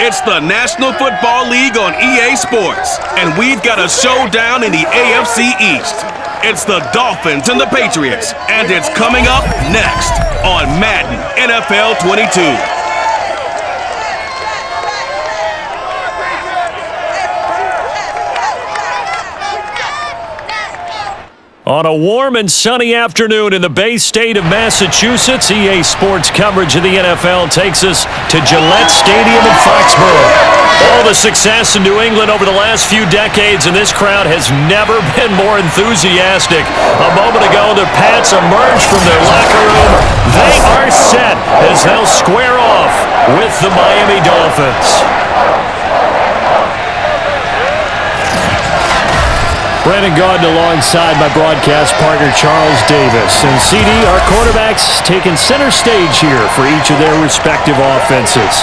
It's the National Football League on EA Sports, and we've got a showdown in the AFC East. It's the Dolphins and the Patriots, and it's coming up next on Madden NFL 22. On a warm and sunny afternoon in the Bay State of Massachusetts, EA Sports coverage of the NFL takes us to Gillette Stadium in Foxborough. All the success in New England over the last few decades, and this crowd has never been more enthusiastic. A moment ago, the Pats emerged from their locker room. They are set as they'll square off with the Miami Dolphins. Brandon Gaudin alongside my broadcast partner Charles Davis. And CD, our quarterbacks taking center stage here for each of their respective offenses.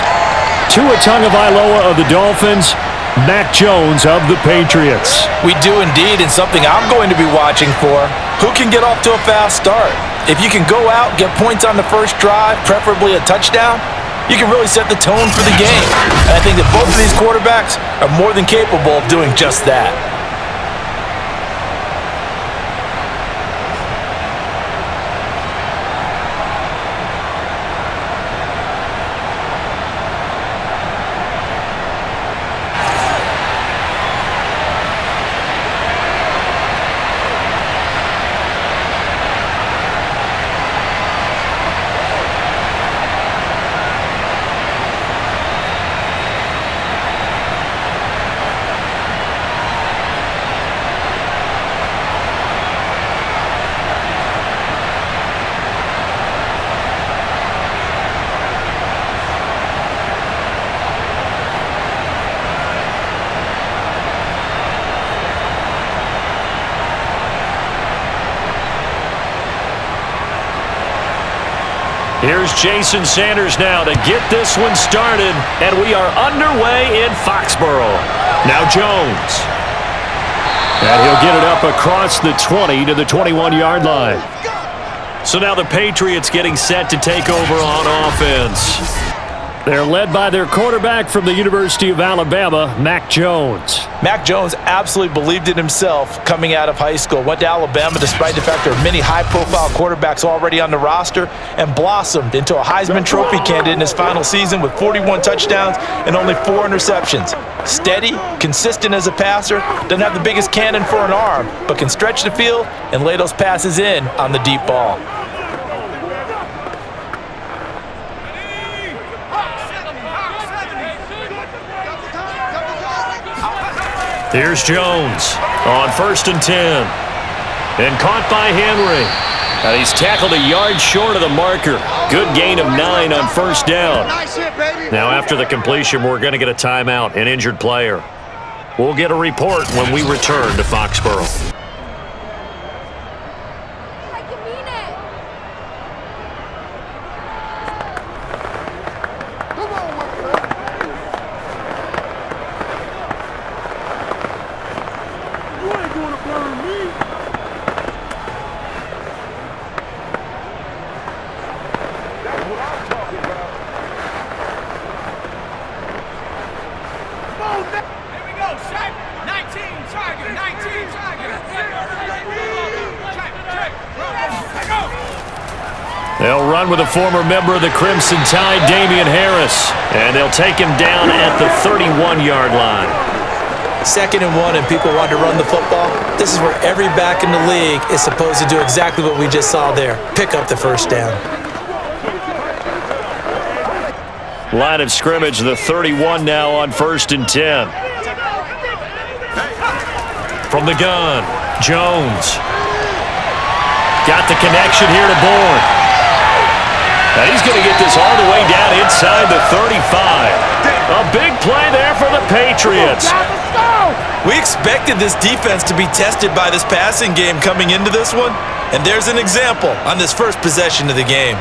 Tua Tagovailoa of the Dolphins, Mac Jones of the Patriots. We do indeed, and something I'm going to be watching for. Who can get off to a fast start? If you can go out, get points on the first drive, preferably a touchdown, you can really set the tone for the game. And I think that both of these quarterbacks are more than capable of doing just that. Here's Jason Sanders now to get this one started, and we are underway in Foxborough. Now Jones. And he'll get it up across the 20 to the 21-yard line. So now the Patriots getting set to take over on offense. They're led by their quarterback from the University of Alabama, Mac Jones. Mac Jones absolutely believed in himself coming out of high school. Went to Alabama despite the fact there are many high-profile quarterbacks already on the roster, and blossomed into a Heisman Trophy candidate in his final season with 41 touchdowns and only 4 interceptions. Steady, consistent as a passer, doesn't have the biggest cannon for an arm, but can stretch the field and lay those passes in on the deep ball. Here's Jones on 1st and 10. And caught by Henry. And he's tackled a yard short of the marker. Good gain of 9 on 1st down. Now after the completion, we're going to get a timeout, an injured player. We'll get a report when we return to Foxborough. They'll run with a former member of the Crimson Tide, Damian Harris, and they'll take him down at the 31-yard line. 2nd and 1, and people want to run the football. This is where every back in the league is supposed to do exactly what we just saw there. Pick up the first down. Line of scrimmage, the 31 now on 1st and 10. From the gun, Jones. Got the connection here to Bourne. And he's going to get this all the way down inside the 35. A big play there for the Patriots. We expected this defense to be tested by this passing game coming into this one, and there's an example on this first possession of the game.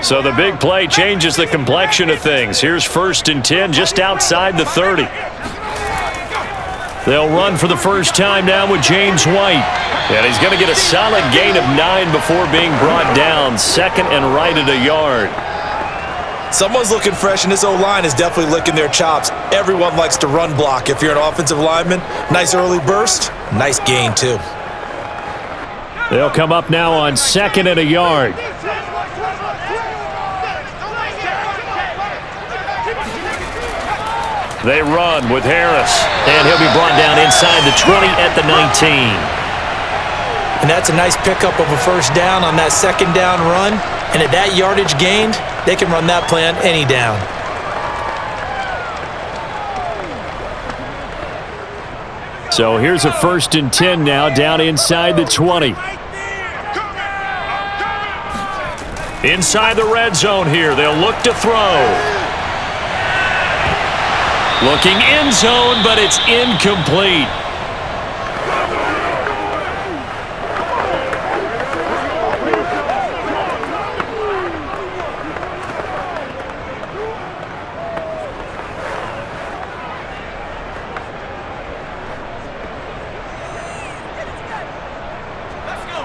So the big play changes the complexion of things. Here's 1st and 10 just outside the 30. They'll run for the first time now with James White. And he's going to get a solid gain of 9 before being brought down. 2nd and right at a yard. Someone's looking fresh, and this O-line is definitely licking their chops. Everyone likes to run block. If you're an offensive lineman, nice early burst, nice gain too. They'll come up now on 2nd and a yard. They run with Harris, and he'll be brought down inside the 20 at the 19. And that's a nice pickup of a first down on that 2nd down run. And at that yardage gained, they can run that play on any down. So here's a 1st and 10 now down inside the 20. Inside the red zone here, they'll look to throw. Looking end zone, but it's incomplete.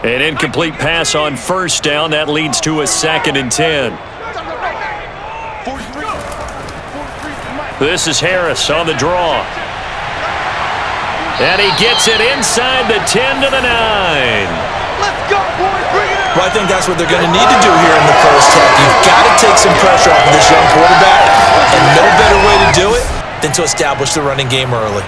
An incomplete pass on 1st down. That leads to a 2nd and 10. This is Harris on the draw. And he gets it inside the 10 to the 9. Let's go, boys. Bring it up. Well, I think that's what they're going to need to do here in the first half. You've got to take some pressure off of this young quarterback, and no better way to do it than to establish the running game early.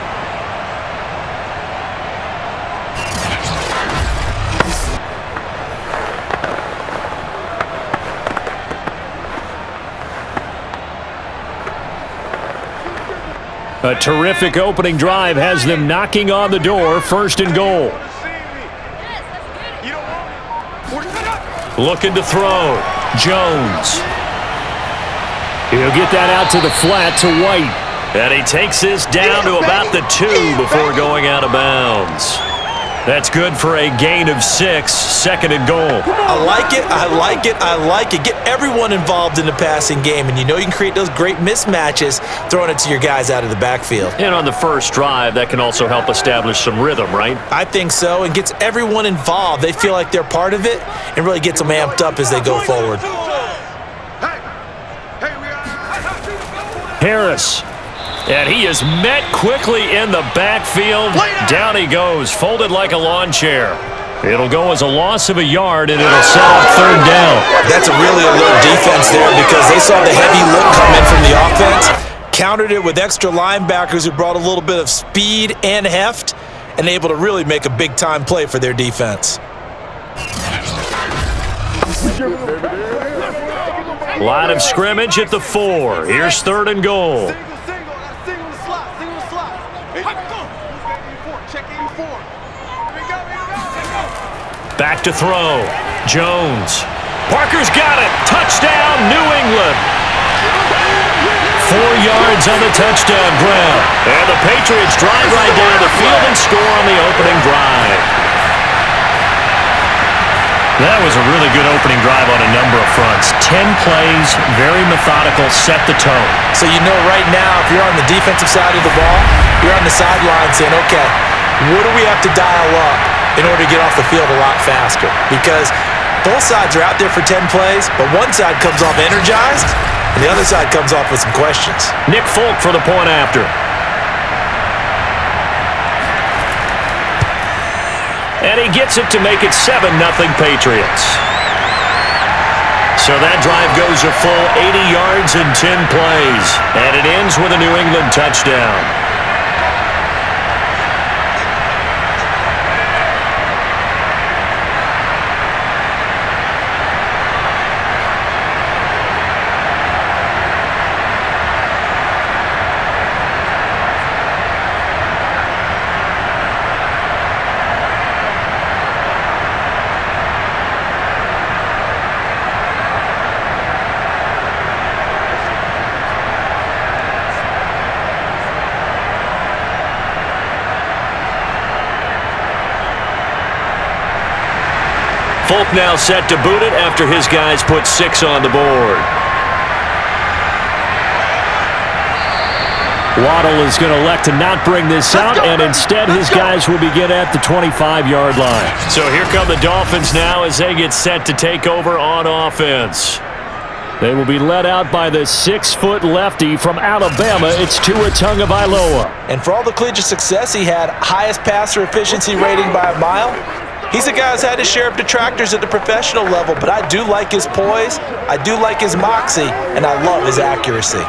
A terrific opening drive has them knocking on the door. 1st and goal. Looking to throw. Jones. He'll get that out to the flat to White. And he takes this down to about the 2 before going out of bounds. That's good for a gain of 6. 2nd and goal. I like it, I like it, I like it. Get everyone involved in the passing game, and you know you can create those great mismatches throwing it to your guys out of the backfield. And on the first drive, that can also help establish some rhythm, right? I think so, and gets everyone involved. They feel like they're part of it, and really gets them amped up as they go forward. Harris. And he is met quickly in the backfield. Down he goes, folded like a lawn chair. It'll go as a loss of a yard, and it'll set up 3rd down. That's a really alert defense there because they saw the heavy look come in from the offense, countered it with extra linebackers who brought a little bit of speed and heft, and able to really make a big-time play for their defense. Line of scrimmage at the 4. Here's 3rd and goal. Back to throw. Jones. Parker's got it. Touchdown, New England. 4 yards on the touchdown ground. And the Patriots drive right down the field and score on the opening drive. That was a really good opening drive on a number of fronts. 10 plays, very methodical, set the tone. So you know right now, if you're on the defensive side of the ball, you're on the sideline saying, okay, what do we have to dial up in order to get off the field a lot faster? Because both sides are out there for 10 plays, but one side comes off energized, and the other side comes off with some questions. Nick Folk for the point after. And he gets it to make it 7-0 Patriots. So that drive goes a full 80 yards and 10 plays. And it ends with a New England touchdown. Folk now set to boot it after his guys put 6 on the board. Waddle is going to elect to not bring this out, and instead his guys will begin at the 25-yard line. So here come the Dolphins now as they get set to take over on offense. They will be led out by the 6-foot lefty from Alabama. It's Tua Tagovailoa. And for all the collegiate success he had, highest passer efficiency rating by a mile, he's a guy who's had his share of detractors at the professional level, but I do like his poise, I do like his moxie, and I love his accuracy.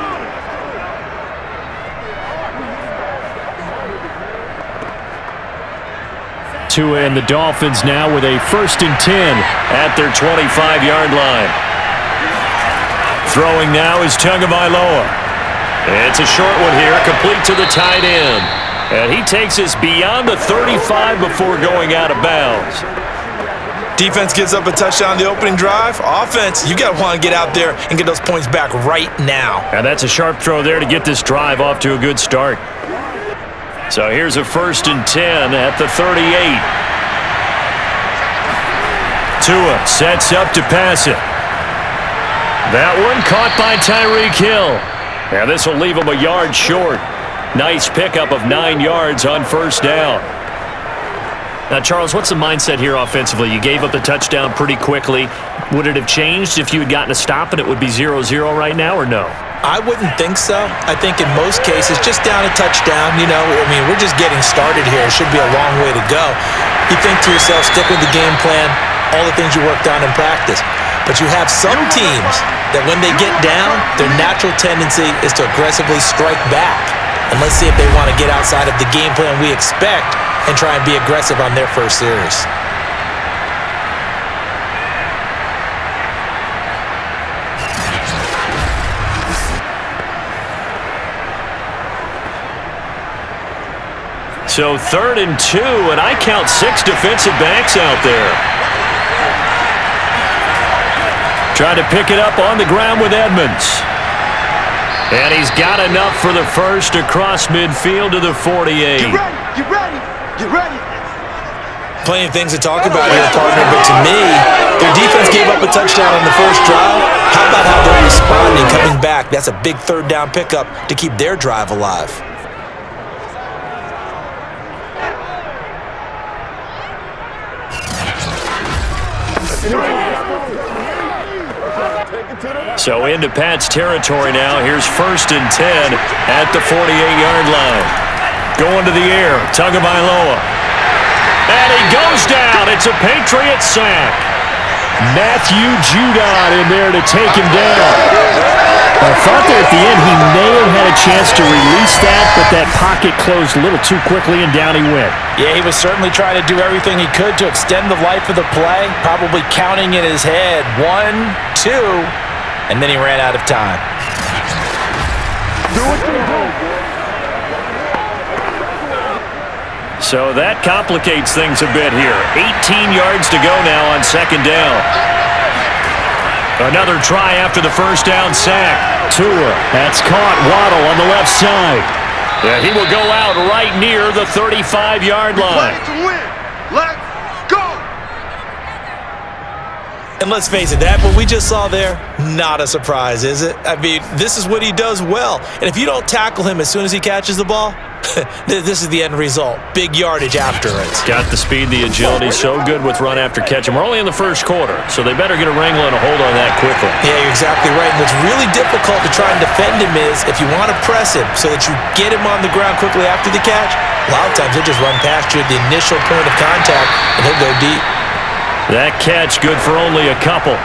Tua and the Dolphins now with a 1st and 10 at their 25-yard line. Throwing now is Tagovailoa. It's a short one here, complete to the tight end. And he takes us beyond the 35 before going out of bounds. Defense gives up a touchdown on the opening drive. Offense, you got to want to get out there and get those points back right now. And that's a sharp throw there to get this drive off to a good start. So here's a 1st and 10 at the 38. Tua sets up to pass it. That one caught by Tyreek Hill. And this will leave him a yard short. Nice pickup of 9 yards on 1st down. Now, Charles, what's the mindset here offensively? You gave up the touchdown pretty quickly. Would it have changed if you had gotten a stop and it would be 0-0 right now, or no? I wouldn't think so. I think in most cases, just down a touchdown, we're just getting started here. It should be a long way to go. You think to yourself, stick with the game plan, all the things you worked on in practice. But you have some teams that when they get down, their natural tendency is to aggressively strike back. And let's see if they want to get outside of the game plan we expect and try and be aggressive on their first series. So 3rd and 2, and I count 6 defensive backs out there. Trying to pick it up on the ground with Edmonds. And he's got enough for the first across midfield to the 48. Get ready, get ready. Plenty of things to talk about here, partner, but to me, their defense gave up a touchdown on the first drive. How about how they're responding, coming back? That's a big 3rd down pickup to keep their drive alive. So into Pat's territory now. Here's 1st and 10 at the 48-yard line. Going to the air, Tagovailoa. And he goes down. It's a Patriots sack. Matthew Judon in there to take him down. I thought there at the end he may have had a chance to release that, but that pocket closed a little too quickly and down he went. Yeah, he was certainly trying to do everything he could to extend the life of the play, probably counting in his head 1, 2, and then he ran out of time. So that complicates things a bit here. 18 yards to go now on 2nd down. Another try after the 1st down sack. Tua, that's caught. Waddle on the left side. Yeah, he will go out right near the 35-yard line. Play to win. Let's go. And let's face it, that what we just saw there, not a surprise, is it? I mean, this is what he does well. And if you don't tackle him as soon as he catches the ball, this is the end result. Big yardage after it. Got the speed, the agility, so good with run after catch. And we're only in the 1st quarter, so they better get a wrangle and a hold on that quickly. Yeah, you're exactly right. And what's really difficult to try and defend him is if you want to press him so that you get him on the ground quickly after the catch, a lot of times he'll just run past you at the initial point of contact, and he'll go deep. That catch good for only a couple.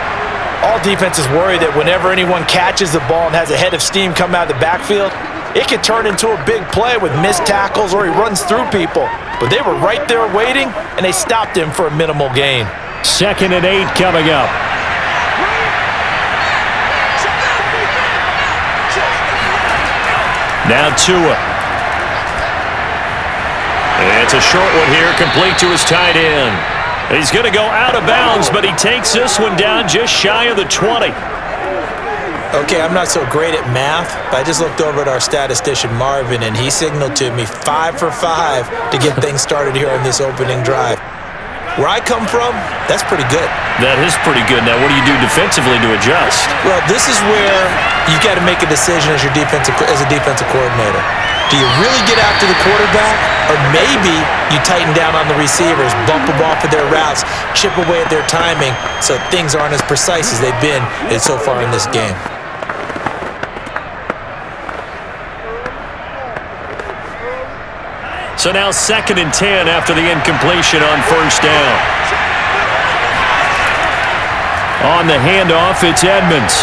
All defenses worry that whenever anyone catches the ball and has a head of steam come out of the backfield, it could turn into a big play with missed tackles or he runs through people. But they were right there waiting, and they stopped him for a minimal gain. 2nd and 8 coming up. Now Tua. It's a short one here, complete to his tight end. He's going to go out of bounds, but he takes this one down just shy of the 20. Okay, I'm not so great at math, but I just looked over at our statistician, Marvin, and he signaled to me 5 for 5 to get things started here on this opening drive. Where I come from, that's pretty good. That is pretty good. Now, what do you do defensively to adjust? Well, this is where you got to make a decision as a defensive coordinator. Do you really get after the quarterback, or maybe you tighten down on the receivers, bump them off of their routes, chip away at their timing, so things aren't as precise as they've been so far in this game? So now 2nd and 10 after the incompletion on first down. On the handoff, it's Edmonds.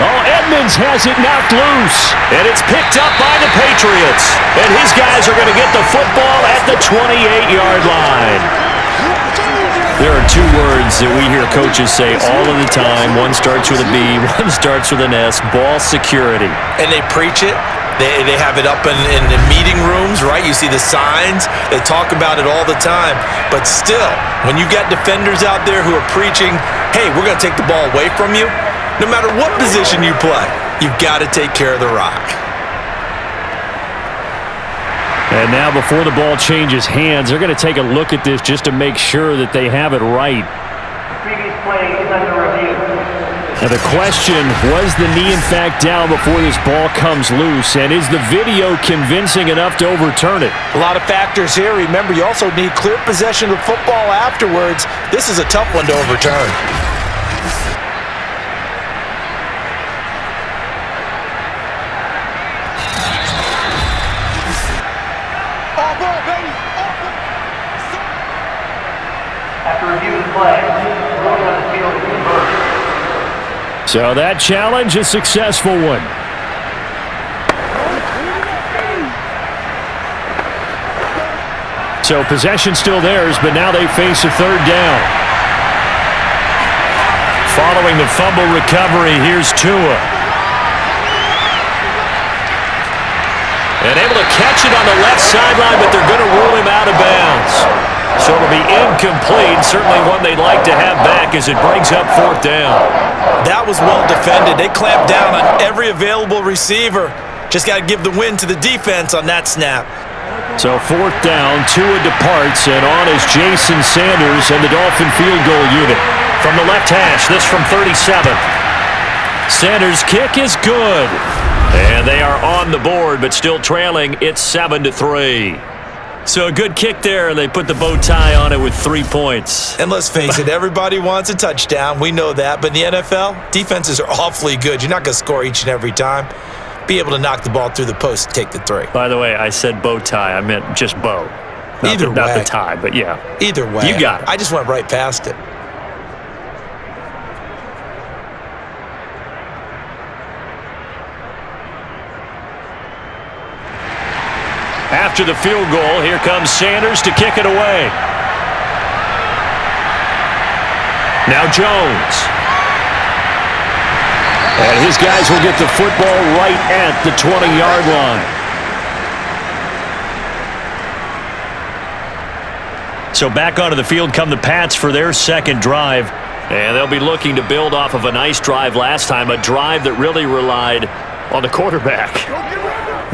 Oh, Edmonds has it knocked loose. And it's picked up by the Patriots. And his guys are going to get the football at the 28-yard line. There are two words that we hear coaches say all of the time. One starts with a B, one starts with an S, ball security. And they preach it. They have it up in meeting rooms, right? You see the signs. They talk about it all the time. But still, when you got defenders out there who are preaching, hey, we're going to take the ball away from you, no matter what position you play, you've got to take care of the rock. And now before the ball changes hands, they're going to take a look at this just to make sure that they have it right. Previous play is under review. Now the question, was the knee in fact down before this ball comes loose? And is the video convincing enough to overturn it? A lot of factors here. Remember, you also need clear possession of the football afterwards. This is a tough one to overturn. All ball, baby. After reviewing the play, ruling on the field is reversed. So that challenge, a successful one. So possession still theirs, but now they face a third down. Following the fumble recovery, here's Tua. And able to catch it on the left sideline, but they're going to rule him out of bounds. So it'll be incomplete, certainly one they'd like to have back as it brings up fourth down. That was well defended. They clamped down on every available receiver. Just got to give the win to the defense on that snap. So fourth down, Tua departs, and on is Jason Sanders and the Dolphin field goal unit. From the left hash, this from 37. Sanders' kick is good. And they are on the board, but still trailing. It's 7-3. So a good kick there, and they put the bow tie on it with 3 points. And let's face it, everybody wants a touchdown. We know that. But in the NFL, defenses are awfully good. You're not going to score each and every time. Be able to knock the ball through the post and take the 3. By the way, I said bow tie. I meant just bow. Not the tie, but yeah. Either way. You got it. I just went right past it. After the field goal, here comes Sanders to kick it away. Now Jones. And his guys will get the football right at the 20-yard line. So back onto the field come the Pats for their second drive. And they'll be looking to build off of a nice drive last time, a drive that really relied on the quarterback.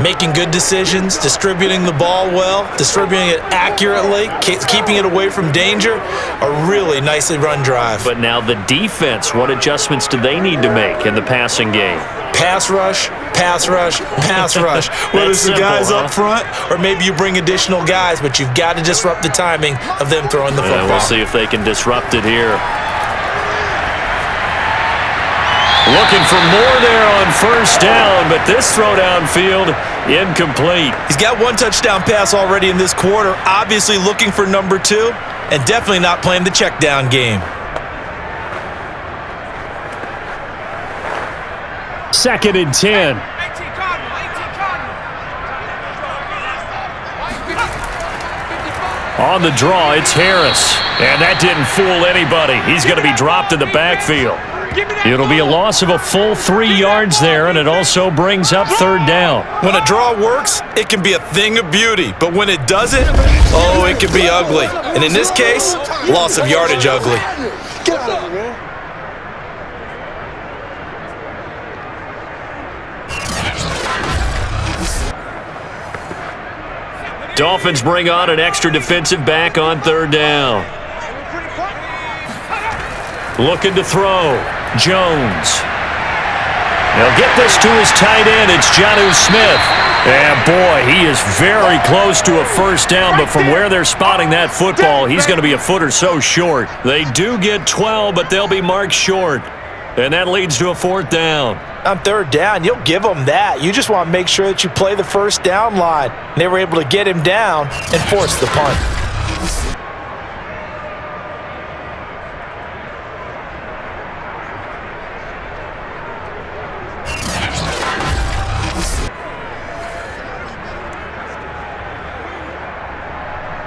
Making good decisions, distributing the ball well, distributing it accurately, keeping it away from danger. A really nicely run drive. But now the defense, what adjustments do they need to make in the passing game? Pass rush, pass rush, pass rush. Whether it's the guys up front or maybe you bring additional guys, but you've got to disrupt the timing of them throwing the football. We'll see if they can disrupt it here. Looking for more there on first down, but this throw downfield, incomplete. He's got one touchdown pass already in this quarter, obviously looking for number 2, and definitely not playing the check down game. Second and 10. On the draw, it's Harris. And that didn't fool anybody. He's going to be dropped in the backfield. It'll be a loss of a full 3 yards there, and it also brings up third down. When a draw works, it can be a thing of beauty. But when it doesn't, oh, it can be ugly. And in this case, loss of yardage ugly. Get out of here, man. Dolphins bring on an extra defensive back on third down. Looking to throw. Jones. He'll get this to his tight end. It's Jonnu Smith. And boy, he is very close to a first down, but from where they're spotting that football, he's going to be a foot or so short. They do get 12, but they'll be marked short. And that leads to a fourth down. On third down, you'll give them that. You just want to make sure that you play the first down line. And they were able to get him down and force the punt.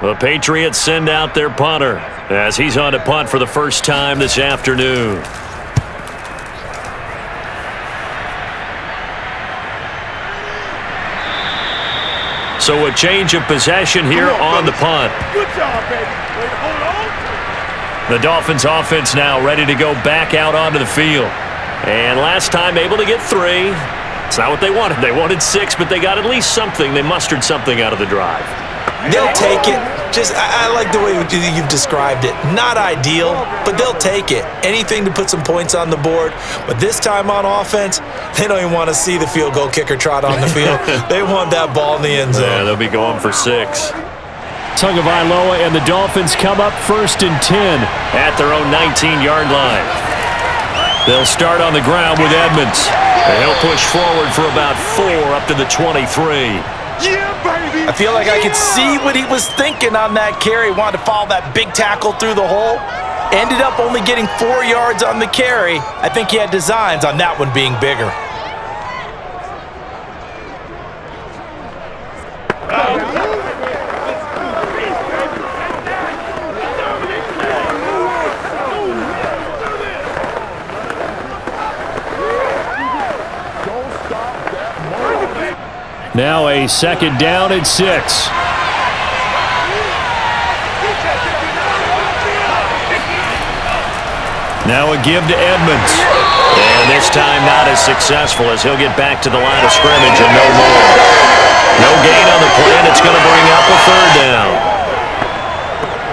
The Patriots send out their punter as he's on to punt for the first time this afternoon. So a change of possession here on the punt. Good job, baby. Way to hold on. The Dolphins offense now ready to go back out onto the field. And last time able to get 3. It's not what they wanted. They wanted 6, but they got at least something. They mustered something out of the drive. They'll take it. I like the way you've described it. Not ideal, but they'll take it. Anything to put some points on the board. But this time on offense, they don't even want to see the field goal kicker trot on the field. They want that ball in the end zone. Yeah, they'll be going for 6. Tagovailoa and the Dolphins come up 1st and 10 at their own 19-yard line. They'll start on the ground with Edmonds. And he'll push forward for about 4 up to the 23. Yeah, baby. I feel like I could see what he was thinking on that carry. Wanted to follow that big tackle through the hole. Ended up only getting 4 yards on the carry. I think he had designs on that one being bigger. Now a 2nd down and 6. Now a give to Edmonds. And this time not as successful as he'll get back to the line of scrimmage and no more. No gain on the play, and it's going to bring up a 3rd down.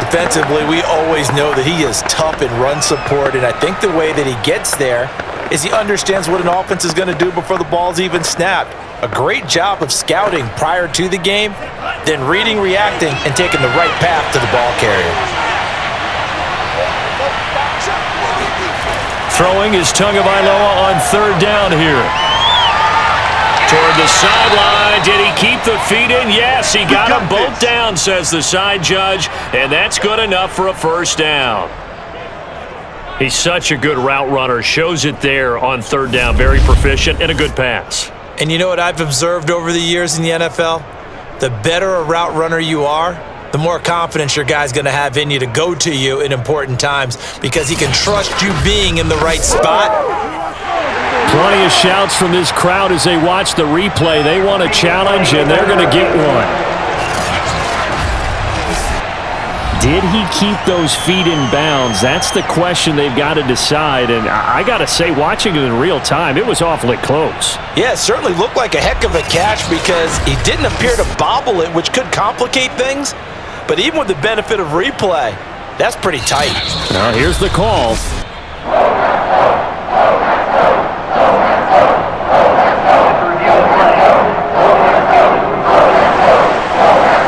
Defensively, we always know that he is tough in run support, and I think the way that he gets there is he understands what an offense is going to do before the ball's even snapped. A great job of scouting prior to the game, then reading, reacting, and taking the right path to the ball carrier. Throwing is Tagovailoa on 3rd down here. Toward the sideline. Did he keep the feet in? Yes, he got them both down, says the side judge, and that's good enough for a 1st down. He's such a good route runner. Shows it there on 3rd down. Very proficient and a good pass. And you know what I've observed over the years in the NFL? The better a route runner you are, the more confidence your guy's going to have in you to go to you in important times because he can trust you being in the right spot. Plenty of shouts from this crowd as they watch the replay. They want a challenge, and they're going to get one. Did he keep those feet in bounds? That's the question they've got to decide. And I got to say, watching it in real time, it was awfully close. Yeah, it certainly looked like a heck of a catch because he didn't appear to bobble it, which could complicate things. But even with the benefit of replay, that's pretty tight. Now, here's the call.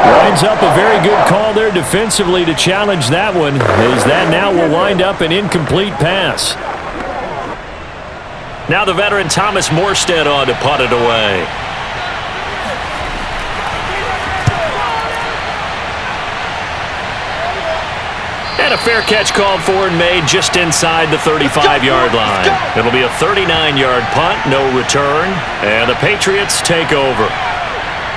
Lines up a very good call there defensively to challenge that one, as that now will wind up an incomplete pass. Now the veteran Thomas Morstead on to punt it away. And a fair catch called for and made just inside the 35-yard line. It'll be a 39-yard punt, no return, and the Patriots take over.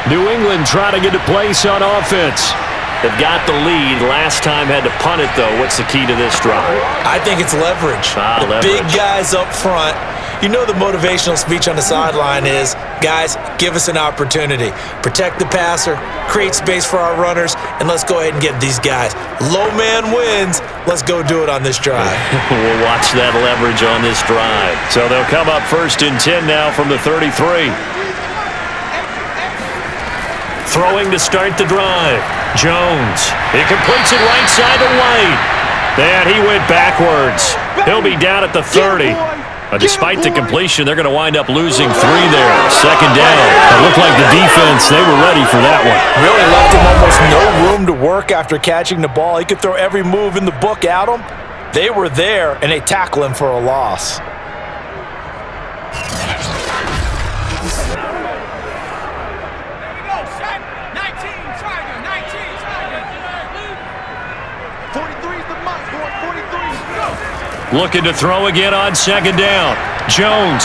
New England trying to get a place on offense. They've got the lead. Last time had to punt it, though. What's the key to this drive? I think it's leverage. The big guys up front. You know the motivational speech on the sideline is, guys, give us an opportunity. Protect the passer, create space for our runners, and let's go ahead and get these guys. Low man wins. Let's go do it on this drive. We'll watch that leverage on this drive. So they'll come up 1st and 10 now from the 33. Throwing to start the drive. Jones. He completes it right side to White. And he went backwards. He'll be down at the 30. But despite the completion, they're going to wind up losing 3 there. Second down. It looked like the defense, they were ready for that one. Really left him almost no room to work after catching the ball. He could throw every move in the book at him. They were there, and they tackle him for a loss. Looking to throw again on second down. Jones.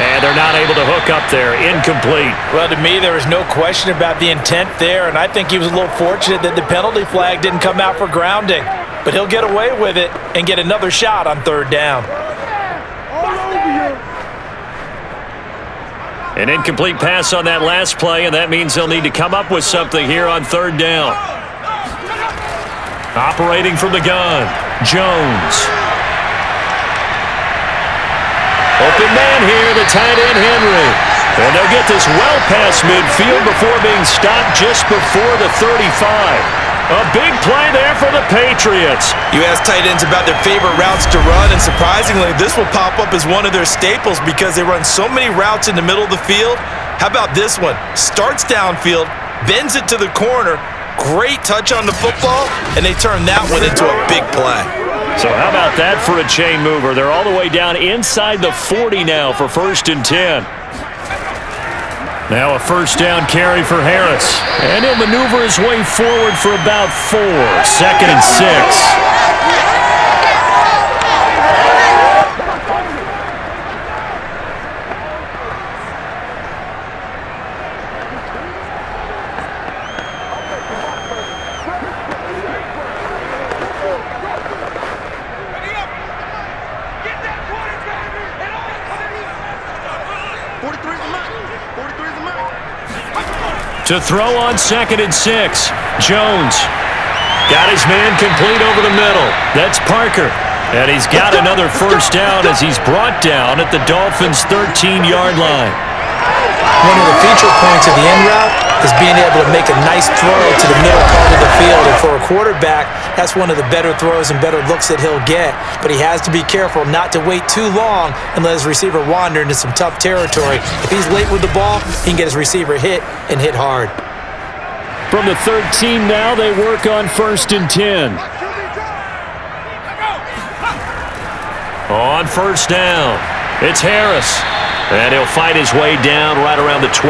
And they're not able to hook up there. Incomplete. Well, to me, there was no question about the intent there, and I think he was a little fortunate that the penalty flag didn't come out for grounding. But he'll get away with it and get another shot on third down. An incomplete pass on that last play, and that means they'll need to come up with something here on third down. Operating from the gun, Jones. Open man here, the tight end, Henry. And they'll get this well past midfield before being stopped just before the 35. A big play there for the Patriots. You ask tight ends about their favorite routes to run, and surprisingly, this will pop up as one of their staples because they run so many routes in the middle of the field. How about this one? Starts downfield, bends it to the corner, great touch on the football, and they turn that one into a big play. So how about that for a chain mover? They're all the way down inside the 40 now for 1st and 10. Now a first down carry for Harris. And he'll maneuver his way forward for about 4. 2nd and 6. To throw on 2nd and 6. Jones got his man complete over the middle. That's Parker. And he's got another first down as he's brought down at the Dolphins' 13-yard line. One of the feature points of the end route is being able to make a nice throw to the middle part of the field. And for a quarterback, that's one of the better throws and better looks that he'll get. But he has to be careful not to wait too long and let his receiver wander into some tough territory. If he's late with the ball, he can get his receiver hit and hit hard. From the 13 now, they work on 1st and 10. On first down, it's Harris. And he'll fight his way down right around the 12.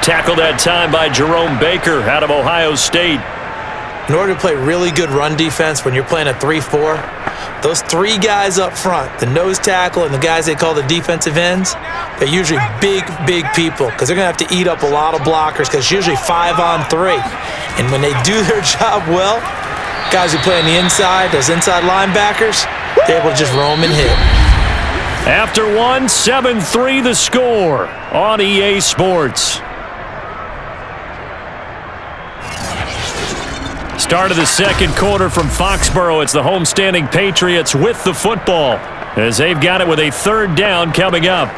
Tackled that time by Jerome Baker out of Ohio State. In order to play really good run defense when you're playing a 3-4, those 3 guys up front, the nose tackle and the guys they call the defensive ends, they're usually big people because they're going to have to eat up a lot of blockers because it's usually 5 on 3. And when they do their job well, guys who play on the inside, those inside linebackers, they're able to just roam and hit. After 1, 7-3 the score on EA Sports. Start of the second quarter from Foxborough. It's the homestanding Patriots with the football as they've got it with a third down coming up.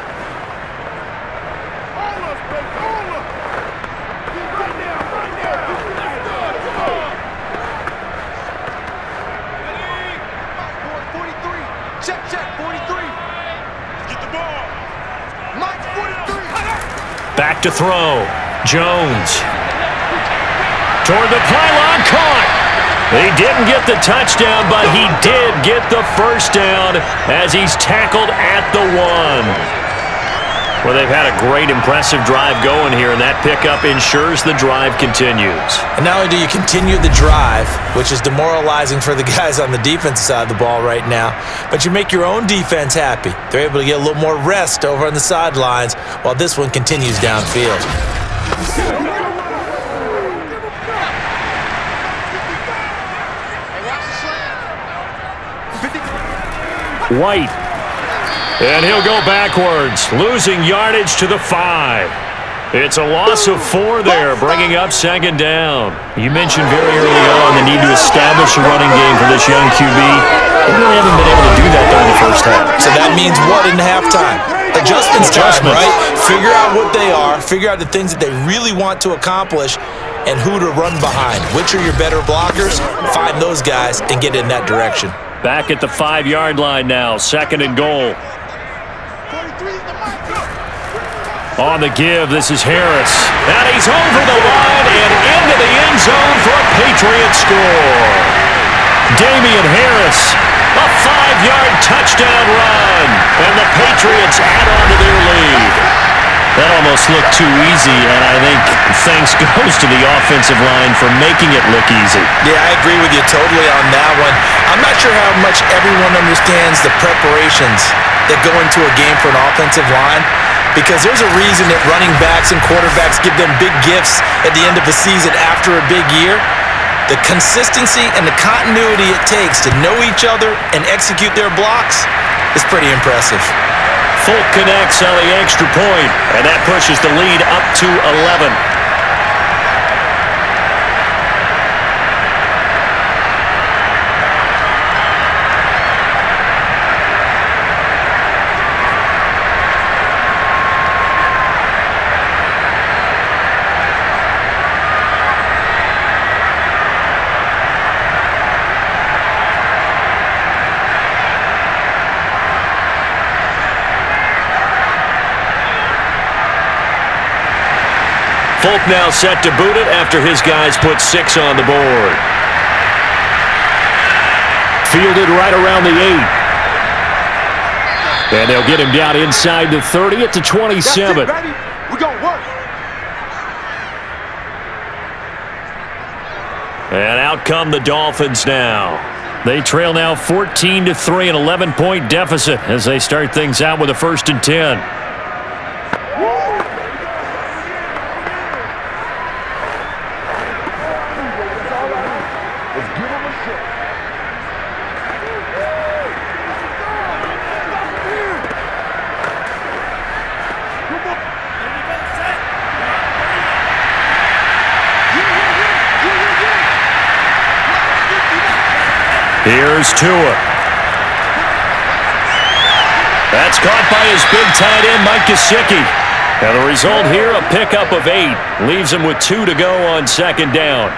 Back to throw. Jones. Toward the pylon, caught. He didn't get the touchdown, but he did get the first down as he's tackled at the 1. Well, they've had a great, impressive drive going here, and that pickup ensures the drive continues. And not only do you continue the drive, which is demoralizing for the guys on the defensive side of the ball right now, but you make your own defense happy. They're able to get a little more rest over on the sidelines while this one continues downfield. White. And he'll go backwards, losing yardage to the 5. It's a loss of 4 there, bringing up second down. You mentioned very early on the need to establish a running game for this young QB. They really haven't been able to do that during the first half. So that means what in halftime? Adjustments time, right? Figure out what they are, figure out the things that they really want to accomplish, and who to run behind. Which are your better blockers? Find those guys and get in that direction. Back at the 5-yard line now, 2nd and goal. On the give, this is Harris. And he's over the line and into the end zone for a Patriots score. Damian Harris, a 5-yard touchdown run. And the Patriots add on to their lead. That almost looked too easy, and I think thanks goes to the offensive line for making it look easy. Yeah, I agree with you totally on that one. I'm not sure how much everyone understands the preparations that go into a game for an offensive line, because there's a reason that running backs and quarterbacks give them big gifts at the end of the season after a big year. The consistency and the continuity it takes to know each other and execute their blocks is pretty impressive. Folk connects on the extra point, and that pushes the lead up to 11. Folk now set to boot it after his guys put 6 on the board. Fielded right around the 8. And they'll get him down inside the 30 at the 27. That's it, baby. We're going to work. And out come the Dolphins now. They trail now 14-3, an 11-point deficit as they start things out with a 1st and 10. Here's Tua. That's caught by his big tight end, Mike Gesicki. And the result here, a pickup of 8. Leaves him with 2 to go on 2nd down.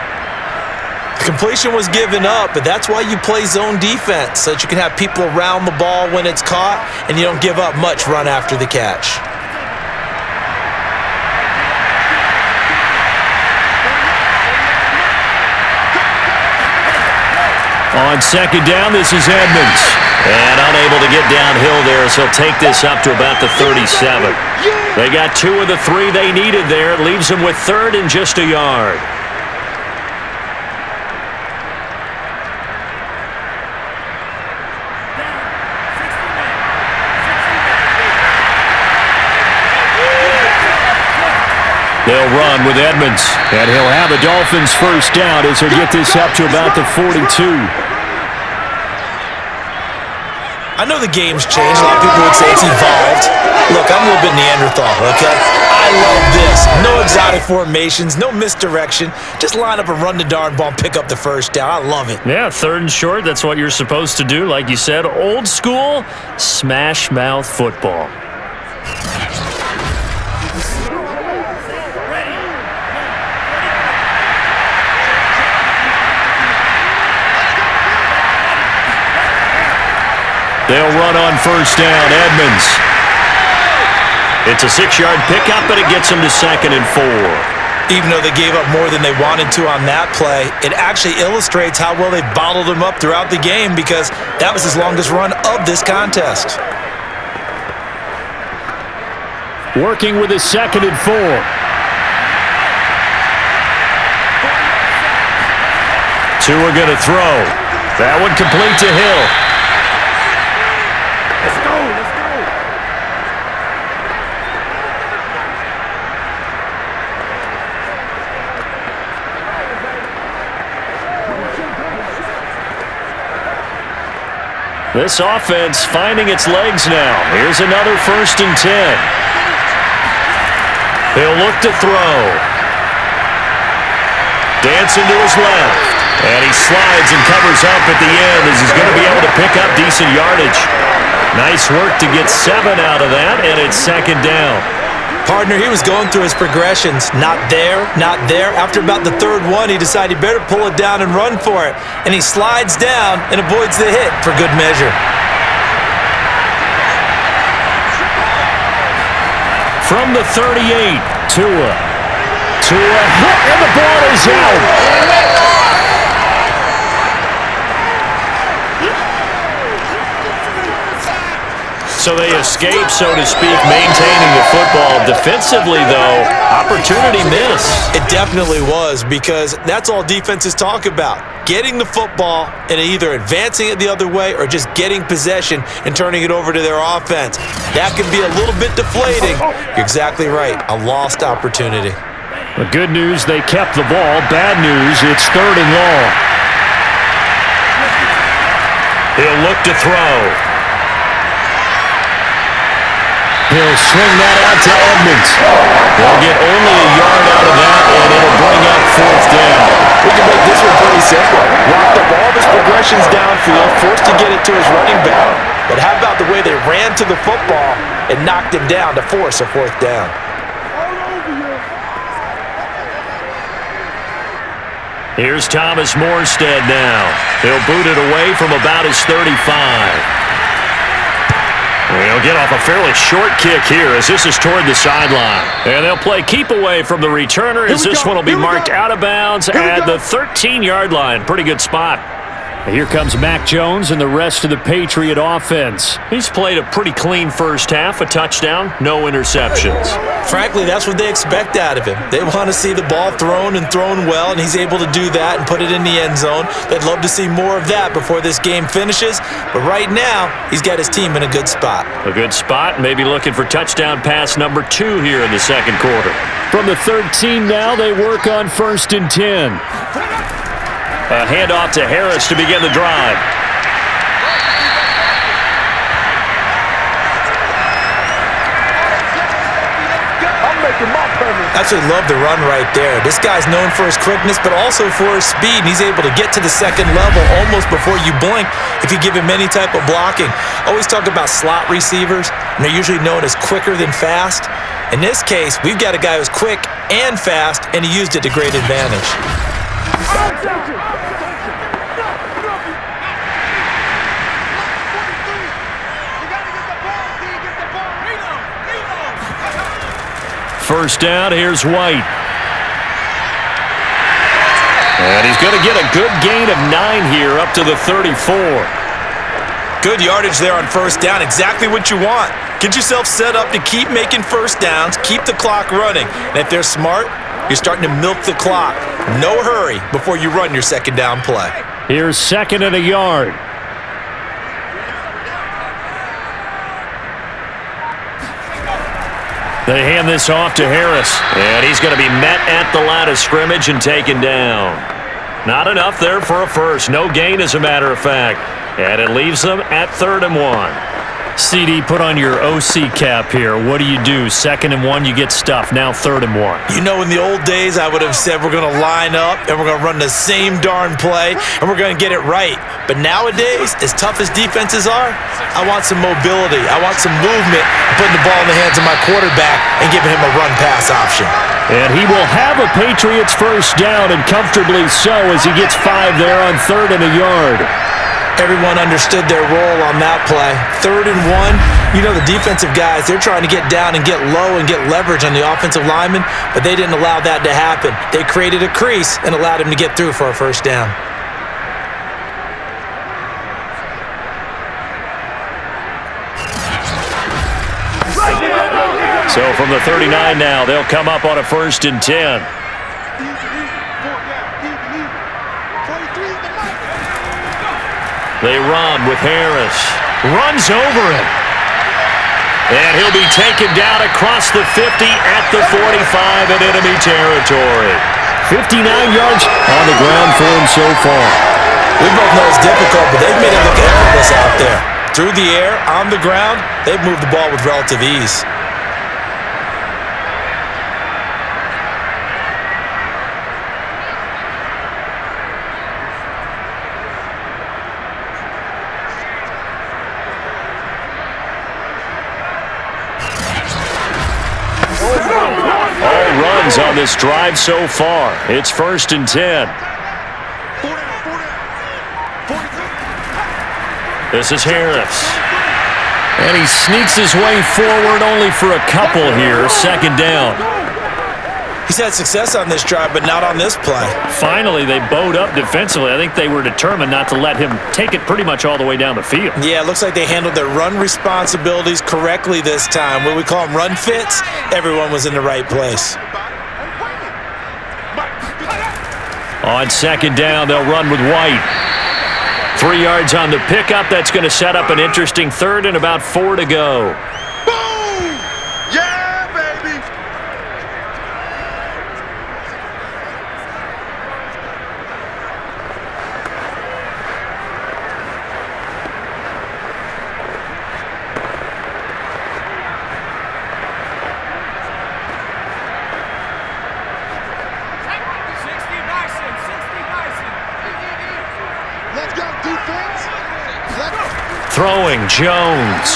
The completion was given up, but that's why you play zone defense, so that you can have people around the ball when it's caught, and you don't give up much run after the catch. On 2nd down, this is Edmonds. And unable to get downhill there, so he'll take this up to about the 37. They got 2 of the 3 they needed there. It leaves them with 3rd and just a yard. They'll run with Edmonds, and he'll have the Dolphins 1st down as he'll get this up to about the 42. I know the game's changed. A lot of people would say it's evolved. Look, I'm a little bit Neanderthal, okay? I love this. No exotic formations, no misdirection. Just line up and run the darn ball and pick up the 1st down. I love it. Yeah, 3rd and short, that's what you're supposed to do. Like you said, old school, smash mouth football. They'll run on 1st down. Edmonds. It's a 6-yard pickup, but it gets them to 2nd and 4. Even though they gave up more than they wanted to on that play, it actually illustrates how well they bottled them up throughout the game, because that was his longest run of this contest. Working with his 2nd and 4. Two are going to throw. That one complete to Hill. Let's go. Let's go. This offense finding its legs now. Here's another 1st and 10. He'll look to throw. Dancing to his left. And he slides and covers up at the end as he's going to be able to pick up decent yardage. Nice work to get 7 out of that, and it's 2nd down. Partner, he was going through his progressions. Not there, not there. After about the third one, he decided he better pull it down and run for it. And he slides down and avoids the hit for good measure. From the 38, Tua. Tua hit, and the ball is out. So they escape, so to speak, maintaining the football. Defensively, though, opportunity miss. It definitely was, because that's all defenses talk about. Getting the football and either advancing it the other way or just getting possession and turning it over to their offense. That can be a little bit deflating. You're exactly right. A lost opportunity. The good news, they kept the ball. Bad news, it's 3rd and long. He'll look to throw. He'll swing that out to Edmonds. They'll get only a yard out of that, and it'll bring up 4th down. We can make this one pretty simple. Locked up all of his progressions downfield, forced to get it to his running back. But how about the way they ran to the football and knocked him down to force a 4th down? Here's Thomas Morstead now. He'll boot it away from about his 35. He'll get off a fairly short kick here as this is toward the sideline. And they'll play keep away from the returner as this one will be marked out of bounds at the 13-yard line. Pretty good spot. Here comes Mac Jones and the rest of the Patriot offense. He's played a pretty clean first half, a touchdown, no interceptions. Frankly, that's what they expect out of him. They want to see the ball thrown and thrown well, and he's able to do that and put it in the end zone. They'd love to see more of that before this game finishes, but right now, he's got his team in a good spot. A good spot, maybe looking for touchdown pass number 2 here in the second quarter. From the 13 now, they work on 1st and 10. A handoff to Harris to begin the drive. Absolutely love the run right there. This guy's known for his quickness, but also for his speed. He's able to get to the second level almost before you blink if you give him any type of blocking. Always talk about slot receivers, and they're usually known as quicker than fast. In this case, we've got a guy who's quick and fast, and he used it to great advantage. First down, here's White. And he's going to get a good gain of 9 here up to the 34. Good yardage there on first down, exactly what you want. Get yourself set up to keep making first downs, keep the clock running. And if they're smart, you're starting to milk the clock. No hurry before you run your second down play. Here's 2nd and a yard. They hand this off to Harris, and he's going to be met at the line of scrimmage and taken down. Not enough there for a first. No gain, as a matter of fact. And it leaves them at 3rd and 1. CD, put on your OC cap here. What do? 2nd and 1, you get stuffed. Now 3rd and 1. You know, in the old days, I would have said we're going to line up and we're going to run the same darn play and we're going to get it right. But nowadays, as tough as defenses are, I want some mobility. I want some movement, putting the ball in the hands of my quarterback and giving him a run-pass option. And he will have a Patriots first down, and comfortably so, as he gets 5 there on 3rd and a yard. Everyone understood their role on that play. 3rd and 1, you know the defensive guys, they're trying to get down and get low and get leverage on the offensive lineman, but they didn't allow that to happen. They created a crease and allowed him to get through for a first down. So from the 39 now, they'll come up on a 1st and 10. They run with Harris. Runs over him. And he'll be taken down across the 50 at the 45 in enemy territory. 59 yards on the ground for him so far. We both know it's difficult, but they've made it look effortless out there. Through the air, on the ground, they've moved the ball with relative ease. this drive so far. It's 1st and 10. This is Harris. And he sneaks his way forward only for a couple here. 2nd down. He's had success on this drive, but not on this play. Finally, they bowed up defensively. I think they were determined not to let him take it pretty much all the way down the field. Yeah, it looks like they handled their run responsibilities correctly this time. What we call them run fits, everyone was in the right place. On 2nd down, they'll run with White. 3 yards on the pickup. That's going to set up an interesting 3rd and about 4 to go. Boom! Yeah, baby! Let's go, defense! Throwing, Jones.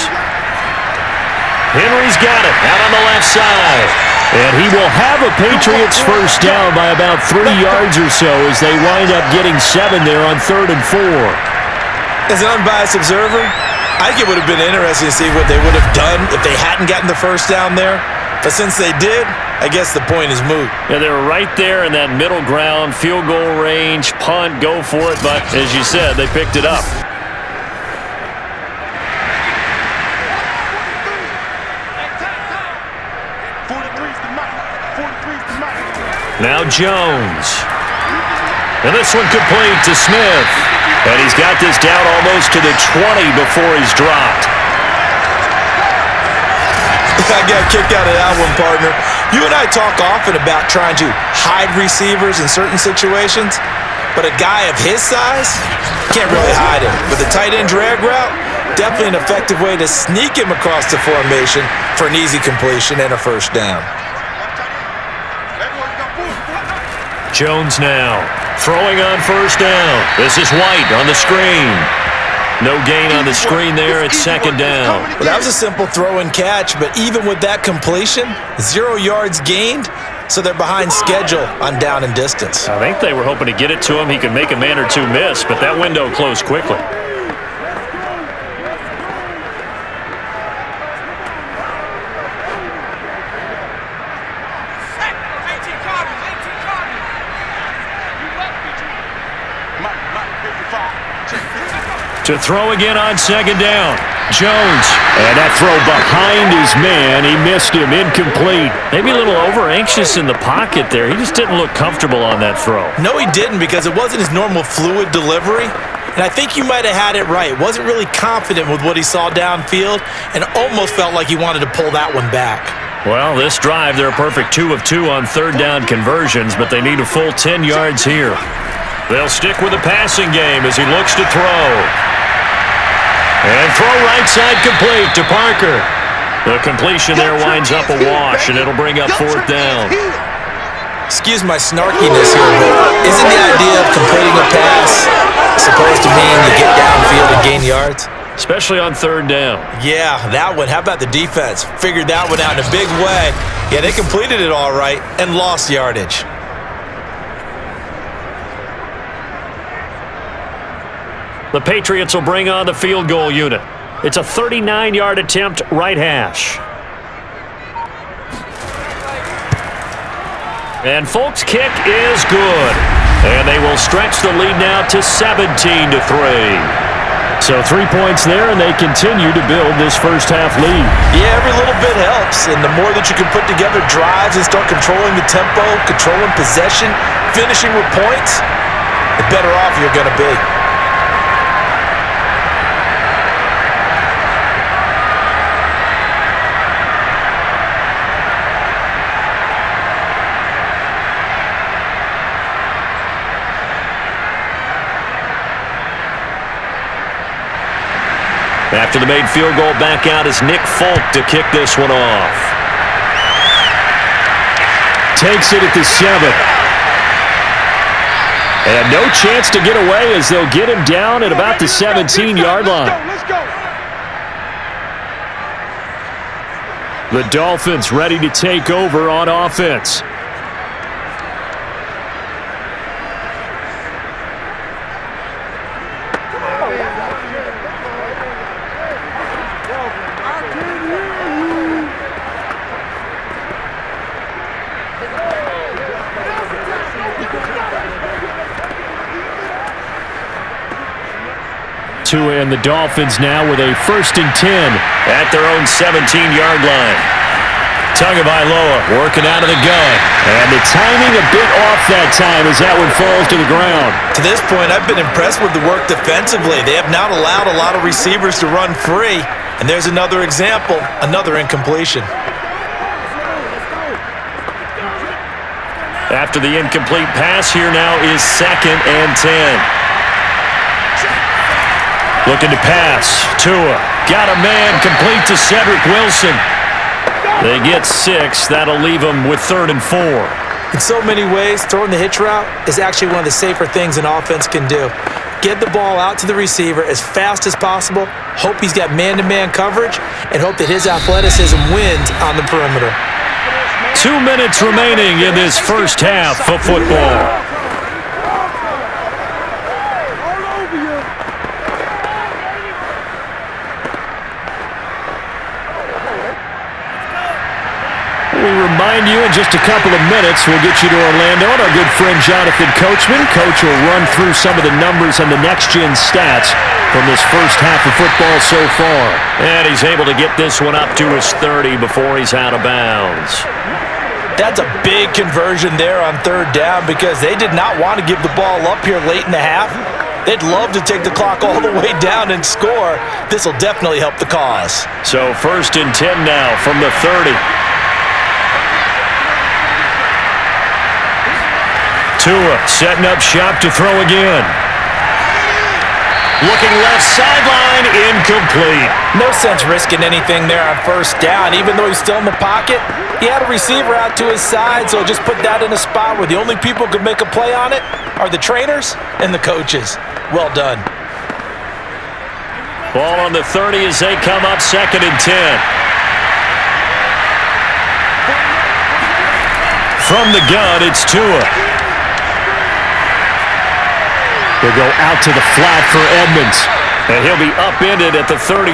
Henry's got it out on the left side. And he will have a Patriots first down by about 3 yards or so as they wind up getting 7 there on 3rd and 4. As an unbiased observer, I think it would have been interesting to see what they would have done if they hadn't gotten the first down there. But since they did, I guess the point is moot. Yeah, they were right there in that middle ground, field goal range, punt, go for it. But as you said, they picked it up. Now Jones. And this one complete to Smith. And he's got this down almost to the 20 before he's dropped. I got kicked out of that one, partner. You and I talk often about trying to hide receivers in certain situations, but a guy of his size can't really hide him. But the tight end drag route, definitely an effective way to sneak him across the formation for an easy completion and a first down. Jones now throwing on first down. This is White on the screen. No gain on the screen there. It's 2nd down. Well, that was a simple throw and catch, but even with that completion, 0 yards gained, so they're behind schedule on down and distance. I think they were hoping to get it to him. He could make a man or two miss, but that window closed quickly. To throw again on 2nd down. Jones. And that throw behind his man. He missed him. Incomplete. Maybe a little over-anxious in the pocket there. He just didn't look comfortable on that throw. No, he didn't, because it wasn't his normal fluid delivery. And I think you might have had it right. Wasn't really confident with what he saw downfield and almost felt like he wanted to pull that one back. Well, this drive, they're a perfect 2 of 2 on 3rd down conversions, but they need a full 10 yards here. They'll stick with the passing game as he looks to throw. And throw right side complete to Parker. The completion there winds up a wash, and it'll bring up 4th down. Excuse my snarkiness here, but isn't the idea of completing a pass supposed to mean you get downfield and gain yards? Especially on 3rd down. Yeah, that one. How about the defense? Figured that one out in a big way. Yeah, they completed it all right and lost yardage. The Patriots will bring on the field goal unit. It's a 39-yard attempt, right hash. And Folk's kick is good. And they will stretch the lead now to 17-3. So 3 points there, and they continue to build this first half lead. Yeah, every little bit helps. And the more that you can put together drives and start controlling the tempo, controlling possession, finishing with points, the better off you're going to be. After the made field goal, back out is Nick Folk to kick this one off. Takes it at the 7. And no chance to get away as they'll get him down at about the 17-yard line. The Dolphins ready to take over on offense. Tua and the Dolphins now with a 1st and 10 at their own 17-yard line. Tagovailoa working out of the gun. And the timing a bit off that time as that one falls to the ground. To this point, I've been impressed with the work defensively. They have not allowed a lot of receivers to run free. And there's another example, another incompletion. After the incomplete pass, here now is 2nd and 10. Looking to pass. Tua got a man complete to Cedric Wilson. They get 6. That'll leave them with 3rd and 4. In so many ways, throwing the hitch route is actually one of the safer things an offense can do. Get the ball out to the receiver as fast as possible, hope he's got man-to-man coverage, and hope that his athleticism wins on the perimeter. 2 minutes remaining in this first half of football. We remind you in just a couple of minutes, we'll get you to Orlando and our good friend Jonathan Coachman. Coach will run through some of the numbers and the next-gen stats from this first half of football so far. And he's able to get this one up to his 30 before he's out of bounds. That's a big conversion there on 3rd down because they did not want to give the ball up here late in the half. They'd love to take the clock all the way down and score. This will definitely help the cause. So 1st and 10 now from the 30. Tua setting up shop to throw again. Looking left sideline, incomplete. No sense risking anything there on 1st down. Even though he's still in the pocket, he had a receiver out to his side, so just put that in a spot where the only people who can make a play on it are the trainers and the coaches. Well done. Ball on the 30 as they come up 2nd and 10. From the gun, it's Tua. They'll go out to the flat for Edmonds. And he'll be upended at the 33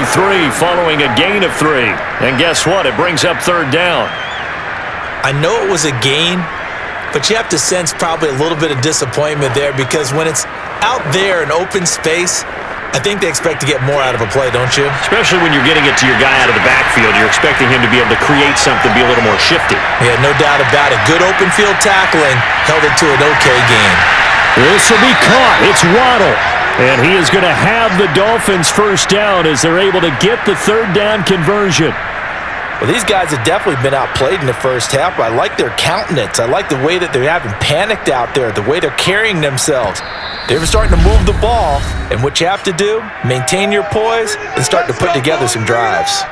following a gain of 3. And guess what? It brings up 3rd down. I know it was a gain, but you have to sense probably a little bit of disappointment there because when it's out there in open space, I think they expect to get more out of a play, don't you? Especially when you're getting it to your guy out of the backfield. You're expecting him to be able to create something, be a little more shifty. Yeah, no doubt about it. Good open field tackling held it to an okay gain. This will be caught. It's Waddle. And he is going to have the Dolphins 1st down as they're able to get the 3rd down conversion. Well, these guys have definitely been outplayed in the first half. I like their countenance. I like the way that they're having panicked out there, the way they're carrying themselves. They're starting to move the ball, and what you have to do, maintain your poise and start to put together some drives.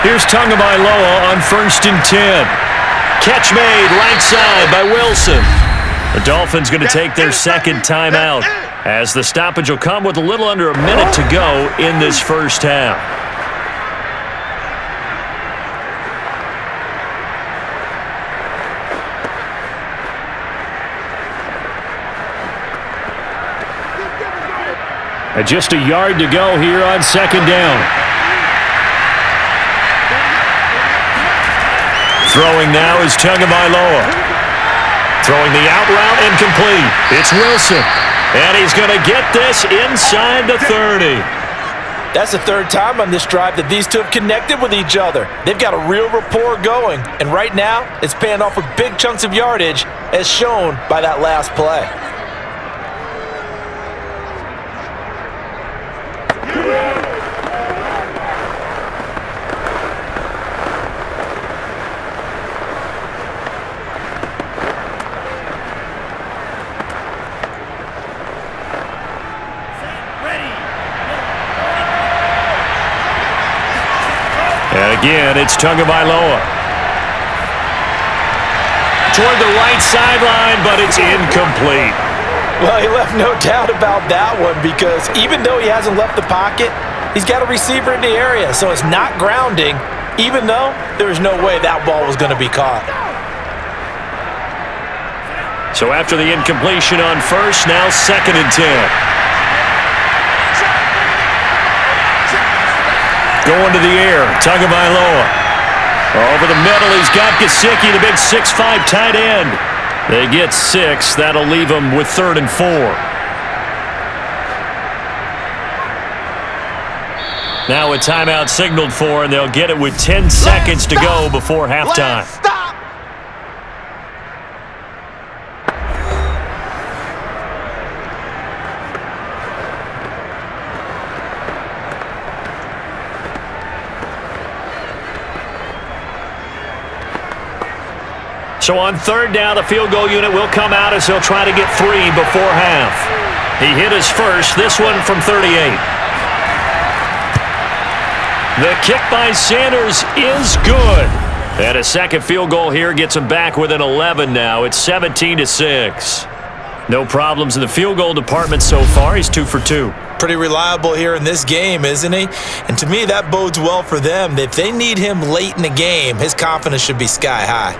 Here's Tagovailoa on 1st and 10. Catch made right side by Wilson. The Dolphins going to take their 2nd timeout as the stoppage will come with a little under a minute to go in this first half. And just a yard to go here on 2nd down. Throwing now is Tagovailoa. Throwing the out route incomplete. It's Wilson. And he's going to get this inside the 30. That's the 3rd time on this drive that these two have connected with each other. They've got a real rapport going. And right now, it's paying off with big chunks of yardage as shown by that last play. And again, it's Tagovailoa. Toward the right sideline, but it's incomplete. Well, he left no doubt about that one because even though he hasn't left the pocket, he's got a receiver in the area, so it's not grounding, even though there was no way that ball was going to be caught. So after the incompletion on first, now 2nd and 10. Going to the air, Tagovailoa. Over the middle, he's got Gesicki, the big 6'5" tight end. They get 6. That'll leave them with 3rd and 4. Now a timeout signaled for, and they'll get it with 10 seconds to go before halftime. So on 3rd down, the field goal unit will come out as they'll try to get 3 before half. He hit his first, this one from 38. The kick by Sanders is good. And a second field goal here gets him back within 11 now. It's 17-6. No problems in the field goal department so far. He's 2 for 2. Pretty reliable here in this game, isn't he? And to me, that bodes well for them. If they need him late in the game, his confidence should be sky high.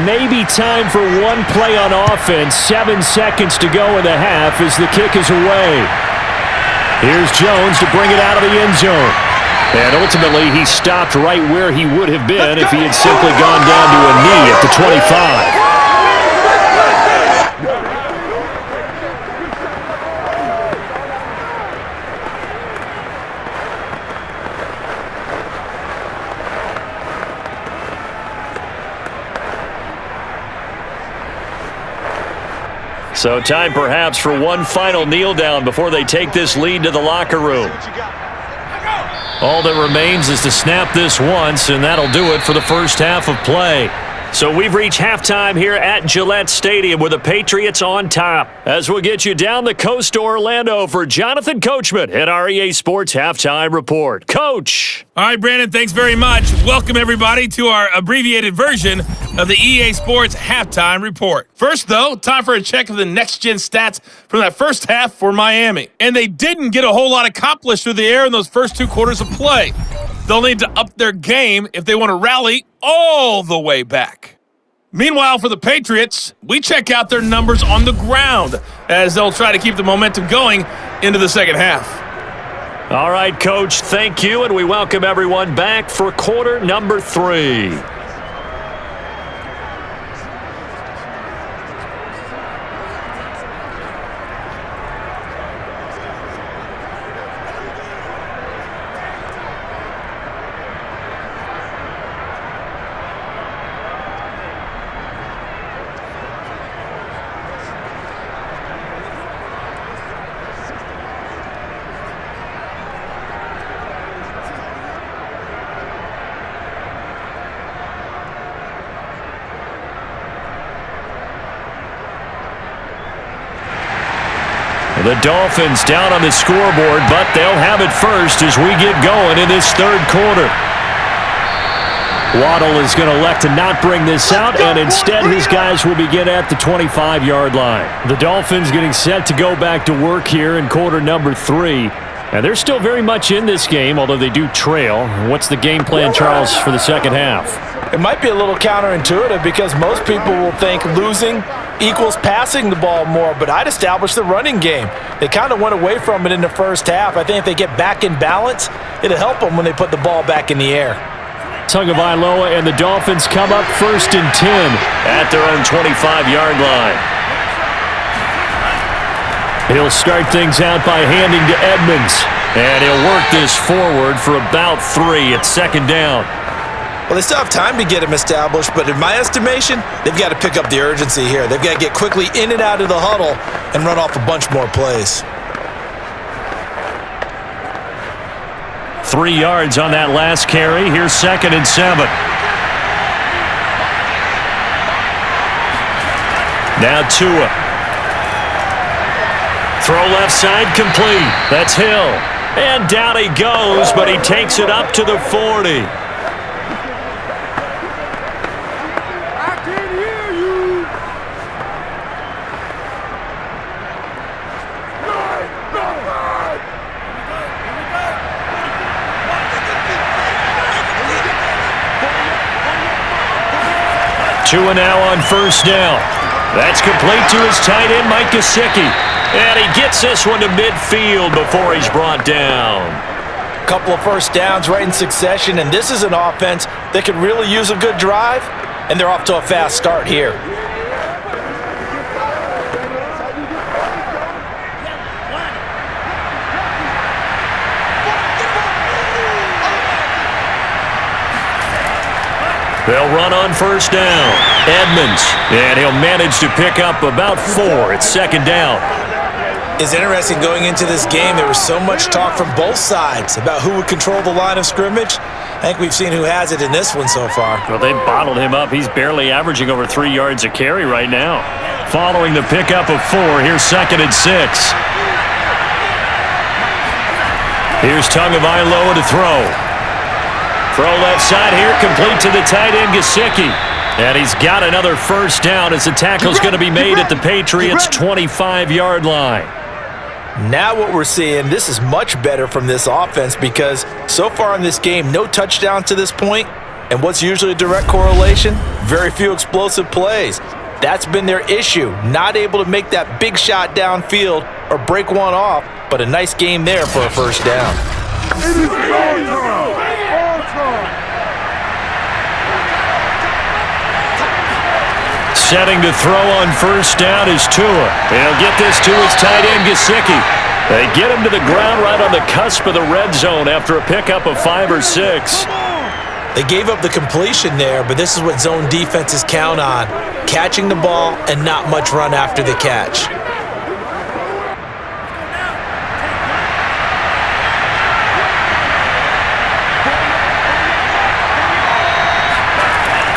Maybe time for one play on offense. 7 seconds to go in the half as the kick is away. Here's Jones to bring it out of the end zone. And ultimately, he stopped right where he would have been if he had simply gone down to a knee at the 25. So time perhaps for one final kneel down before they take this lead to the locker room. All that remains is to snap this once, and that'll do it for the first half of play. So we've reached halftime here at Gillette Stadium with the Patriots on top. As we'll get you down the coast to Orlando for Jonathan Coachman at our EA Sports Halftime Report. Coach! All right, Brandon, thanks very much. Welcome, everybody, to our abbreviated version of the EA Sports Halftime Report. First, though, time for a check of the next-gen stats from that first half for Miami. And they didn't get a whole lot accomplished through the air in those first 2 quarters of play. They'll need to up their game if they want to rally all the way back. Meanwhile, for the Patriots, we check out their numbers on the ground as they'll try to keep the momentum going into the second half. All right, Coach, thank you, and we welcome everyone back for quarter number 3. The Dolphins down on the scoreboard, but they'll have it first as we get going in this 3rd quarter. Waddle is going to elect to not bring this out, and instead his guys will begin at the 25-yard line. The Dolphins getting set to go back to work here in quarter number 3. And they're still very much in this game, although they do trail. What's the game plan, Charles, for the second half? It might be a little counterintuitive because most people will think losing equals passing the ball more, but I'd establish the running game. They kind of went away from it in the first half. I think if they get back in balance, it'll help them when they put the ball back in the air. Tagovailoa and the Dolphins come up 1st and 10 at their own 25-yard line. He'll start things out by handing to Edmonds, and he'll work this forward for about 3 at 2nd down. Well, they still have time to get him established, but in my estimation, they've got to pick up the urgency here. They've got to get quickly in and out of the huddle and run off a bunch more plays. 3 yards on that last carry. Here's 2nd and 7. Now Tua. Throw left side complete. That's Hill. And down he goes, but he takes it up to the 40. 2 now on first down. That's complete to his tight end, Mike Gesicki. And he gets this one to midfield before he's brought down. Couple of first downs right in succession, and this is an offense that could really use a good drive, and they're off to a fast start here. They'll run on first down. Edmonds, and he'll manage to pick up about 4 at second down. It's interesting going into this game. There was so much talk from both sides about who would control the line of scrimmage. I think we've seen who has it in this one so far. Well, they bottled him up. He's barely averaging over 3 yards a carry right now. Following the pickup of 4, here's 2nd and 6. Here's Tagovailoa to throw. Throw left side here, complete to the tight end, Gesicki. And he's got another first down as the tackle's going to be made at the Patriots' 25-yard line. Now what we're seeing, this is much better from this offense because so far in this game, no touchdowns to this point. And what's usually a direct correlation? Very few explosive plays. That's been their issue, not able to make that big shot downfield or break one off, but a nice game there for a first down. Setting to throw on first down is Tua. He'll get this to his tight end, Gesicki. They get him to the ground right on the cusp of the red zone after a pickup of 5 or 6. They gave up the completion there, but this is what zone defenses count on. Catching the ball and not much run after the catch.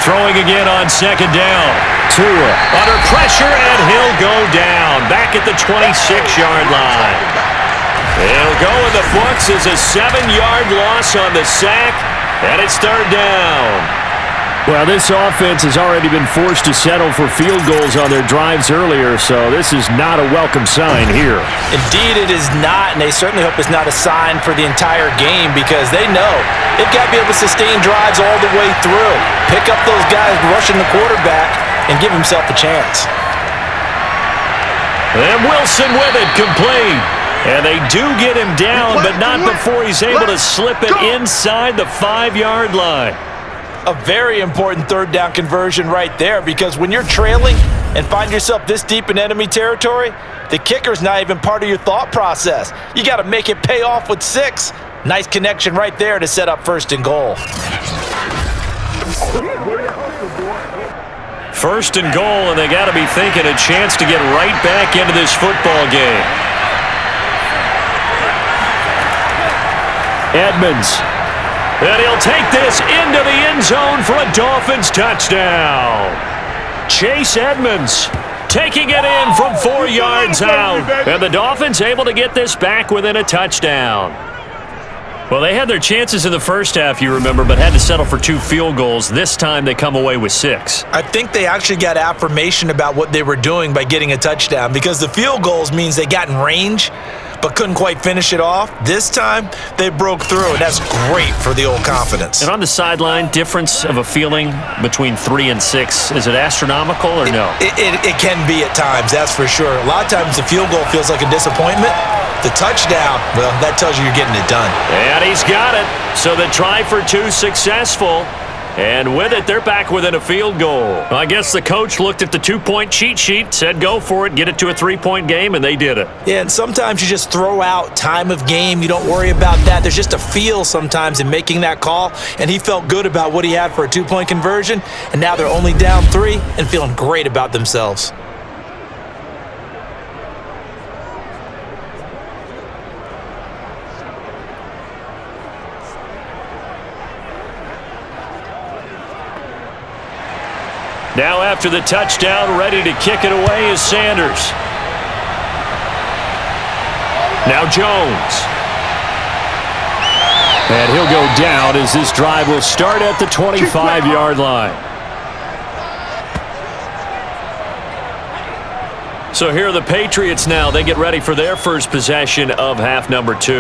Throwing again on second down. Tua under pressure, and he'll go down back at the 26-yard line. He'll go in the books as a 7-yard loss on the sack, and it's third down. Well, this offense has already been forced to settle for field goals on their drives earlier, so this is not a welcome sign here. Indeed, it is not, and they certainly hope it's not a sign for the entire game because they know they've got to be able to sustain drives all the way through. Pick up those guys rushing the quarterback and give himself a chance. And Wilson with it, complete. And they do get him down, but not before he's able to slip it inside the 5-yard line. A very important third down conversion right there because when you're trailing and find yourself this deep in enemy territory, the kicker's not even part of your thought process. You got to make it pay off with 6. Nice connection right there to set up first and goal. First and goal, and they got to be thinking a chance to get right back into this football game. Edmonds. And he'll take this into the end zone for a Dolphins touchdown. Chase Edmonds taking it in from 4 yards out. And the Dolphins able to get this back within a touchdown. Well, they had their chances in the first half, you remember, but had to settle for 2 field goals. This time they come away with 6. I think they actually got affirmation about what they were doing by getting a touchdown because the field goals means they got in range but couldn't quite finish it off. This time, they broke through, and that's great for the old confidence. And on the sideline, difference of a feeling between 3 and 6, is it astronomical or no? It can be at times, that's for sure. A lot of times the field goal feels like a disappointment. The touchdown, well, that tells you you're getting it done. And he's got it. So the try for 2 successful. And with it, they're back within a field goal. Well, I guess the coach looked at the 2-point cheat sheet, said go for it, get it to a 3-point game, and they did it. Yeah, and sometimes you just throw out time of game. You don't worry about that. There's just a feel sometimes in making that call, and he felt good about what he had for a 2-point conversion, and now they're only down 3 and feeling great about themselves. Now after the touchdown, ready to kick it away is Sanders. Now Jones. And he'll go down as this drive will start at the 25-yard line. So here are the Patriots now. They get ready for their first possession of half number 2.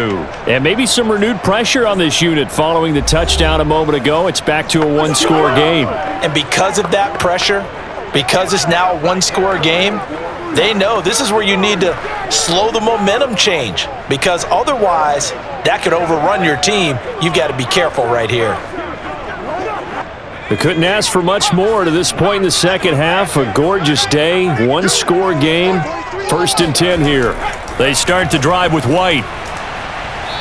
And maybe some renewed pressure on this unit following the touchdown a moment ago. It's back to a one-score game. And because of that pressure, because it's now a one-score game, they know this is where you need to slow the momentum change, because otherwise that could overrun your team. You've got to be careful right here. They couldn't ask for much more to this point in the second half. A gorgeous day, one-score game, 1st and 10 here. They start the drive with White.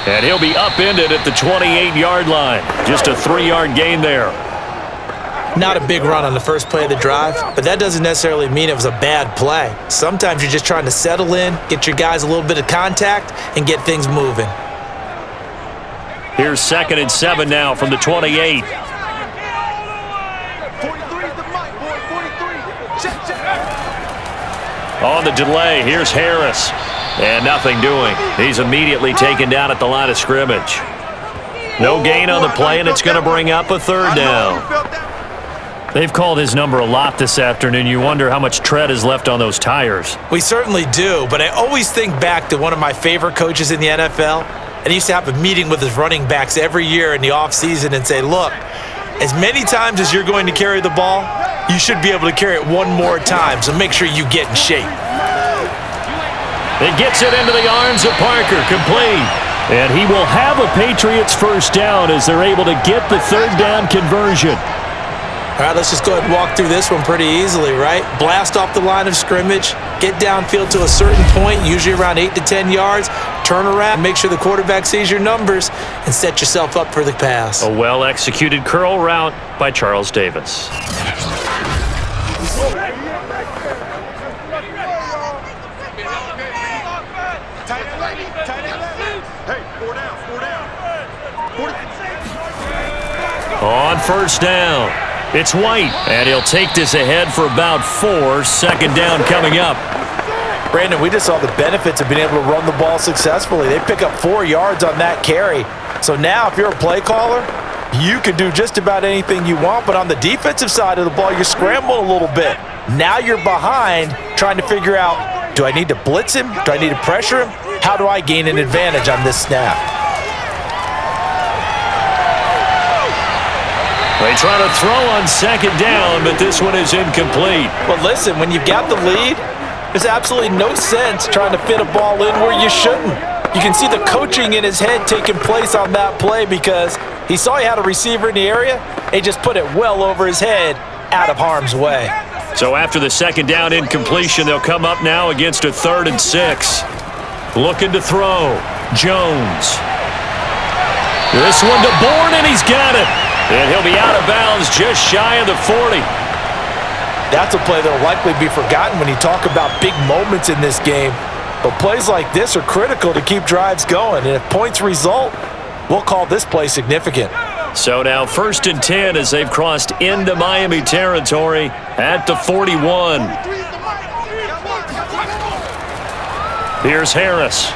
And he'll be upended at the 28-yard line. Just a 3-yard gain there. Not a big run on the first play of the drive, but that doesn't necessarily mean it was a bad play. Sometimes you're just trying to settle in, get your guys a little bit of contact, and get things moving. Here's 2nd and 7 now from the 28. On the delay, here's Harris. And nothing doing. He's immediately taken down at the line of scrimmage. No gain on the play, and it's going to bring up a 3rd down. They've called his number a lot this afternoon. You wonder how much tread is left on those tires. We certainly do, but I always think back to one of my favorite coaches in the NFL. And he used to have a meeting with his running backs every year in the offseason and say, look, as many times as you're going to carry the ball, you should be able to carry it one more time, so make sure you get in shape. It gets it into the arms of Parker, complete. And he will have a Patriots first down as they're able to get the 3rd down conversion. All right, let's just go ahead and walk through this one pretty easily, right? Blast off the line of scrimmage, get downfield to a certain point, usually around 8 to 10 yards, turn around, make sure the quarterback sees your numbers, and set yourself up for the pass. A well-executed curl route by Charles Davis. On 1st down, it's White, and he'll take this ahead for about 4. 2nd down coming up. Brandon, we just saw the benefits of being able to run the ball successfully. They pick up 4 yards on that carry. So now if you're a play caller, you can do just about anything you want, but on the defensive side of the ball, you're scrambling a little bit. Now you're behind trying to figure out, do I need to blitz him? Do I need to pressure him? How do I gain an advantage on this snap? They try to throw on 2nd down, but this one is incomplete. But listen, when you've got the lead, there's absolutely no sense trying to fit a ball in where you shouldn't. You can see the coaching in his head taking place on that play because he saw he had a receiver in the area. He just put it well over his head, out of harm's way. So after the 2nd down incompletion, they'll come up now against a 3rd and 6. Looking to throw. Jones. This one to Bourne, and he's got it. And he'll be out of bounds just shy of the 40. That's a play that will likely be forgotten when you talk about big moments in this game. But plays like this are critical to keep drives going. And if points result, we'll call this play significant. So now 1st and 10 as they've crossed into Miami territory at the 41. Here's Harris.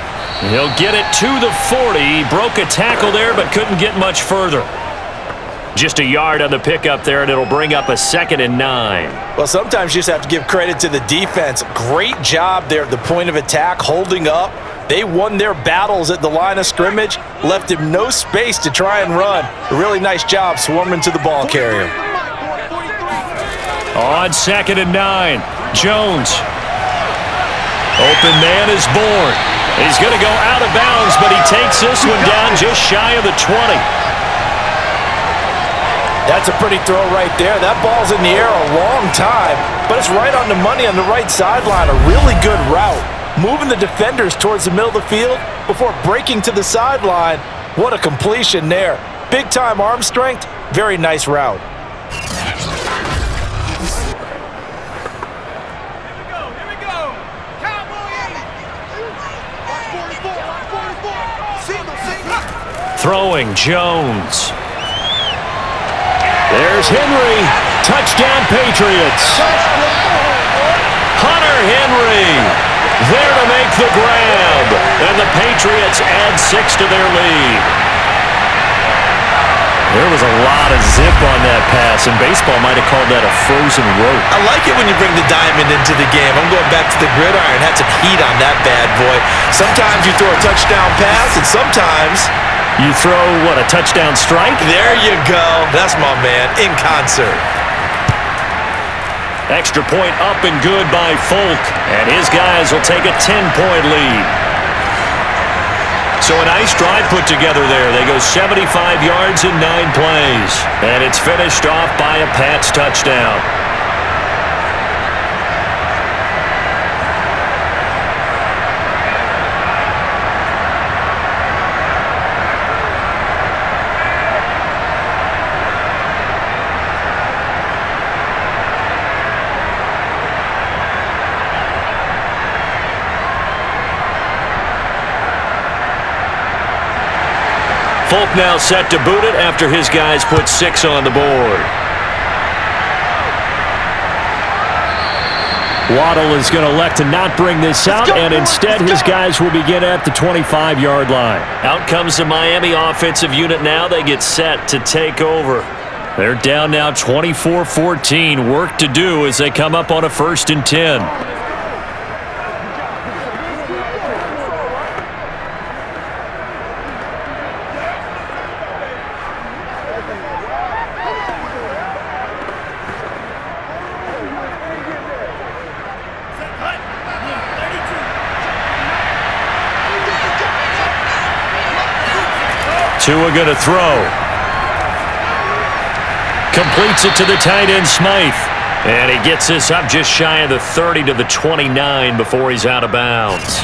He'll get it to the 40. He broke a tackle there but couldn't get much further. Just a yard on the pickup there, and it'll bring up a 2nd and 9. Well, sometimes you just have to give credit to the defense. Great job there at the point of attack, holding up. They won their battles at the line of scrimmage, left him no space to try and run. A really nice job swarming to the ball carrier. On 2nd and 9, Jones. Open man is Bourne. He's going to go out of bounds, but he takes this one down just shy of the 20. That's a pretty throw right there. That ball's in the air a long time, but it's right on the money on the right sideline. A really good route. Moving the defenders towards the middle of the field before breaking to the sideline. What a completion there. Big-time arm strength. Very nice route. Throwing Jones. There's Henry. Touchdown Patriots. Hunter Henry there to make the grab. And the Patriots add 6 to their lead. There was a lot of zip on that pass, and baseball might have called that a frozen rope. I like it when you bring the diamond into the game. I'm going back to the gridiron. Had some heat on that bad boy. Sometimes you throw a touchdown pass, and sometimes you throw, what, a touchdown strike? There you go. That's my man, in concert. Extra point up and good by Folk, and his guys will take a 10-point lead. So a nice drive put together there. They go 75 yards in 9 plays, and it's finished off by a Pats touchdown. Folk now set to boot it after his guys put 6 on the board. Waddle is going to elect to not bring this out, and instead his guys will begin at the 25-yard line. Out comes the Miami offensive unit now. They get set to take over. They're down now 24-14. Work to do as they come up on a 1st and 10. Tua going to throw. Completes it to the tight end, Smythe. And he gets this up just shy of the 30 to the 29 before he's out of bounds.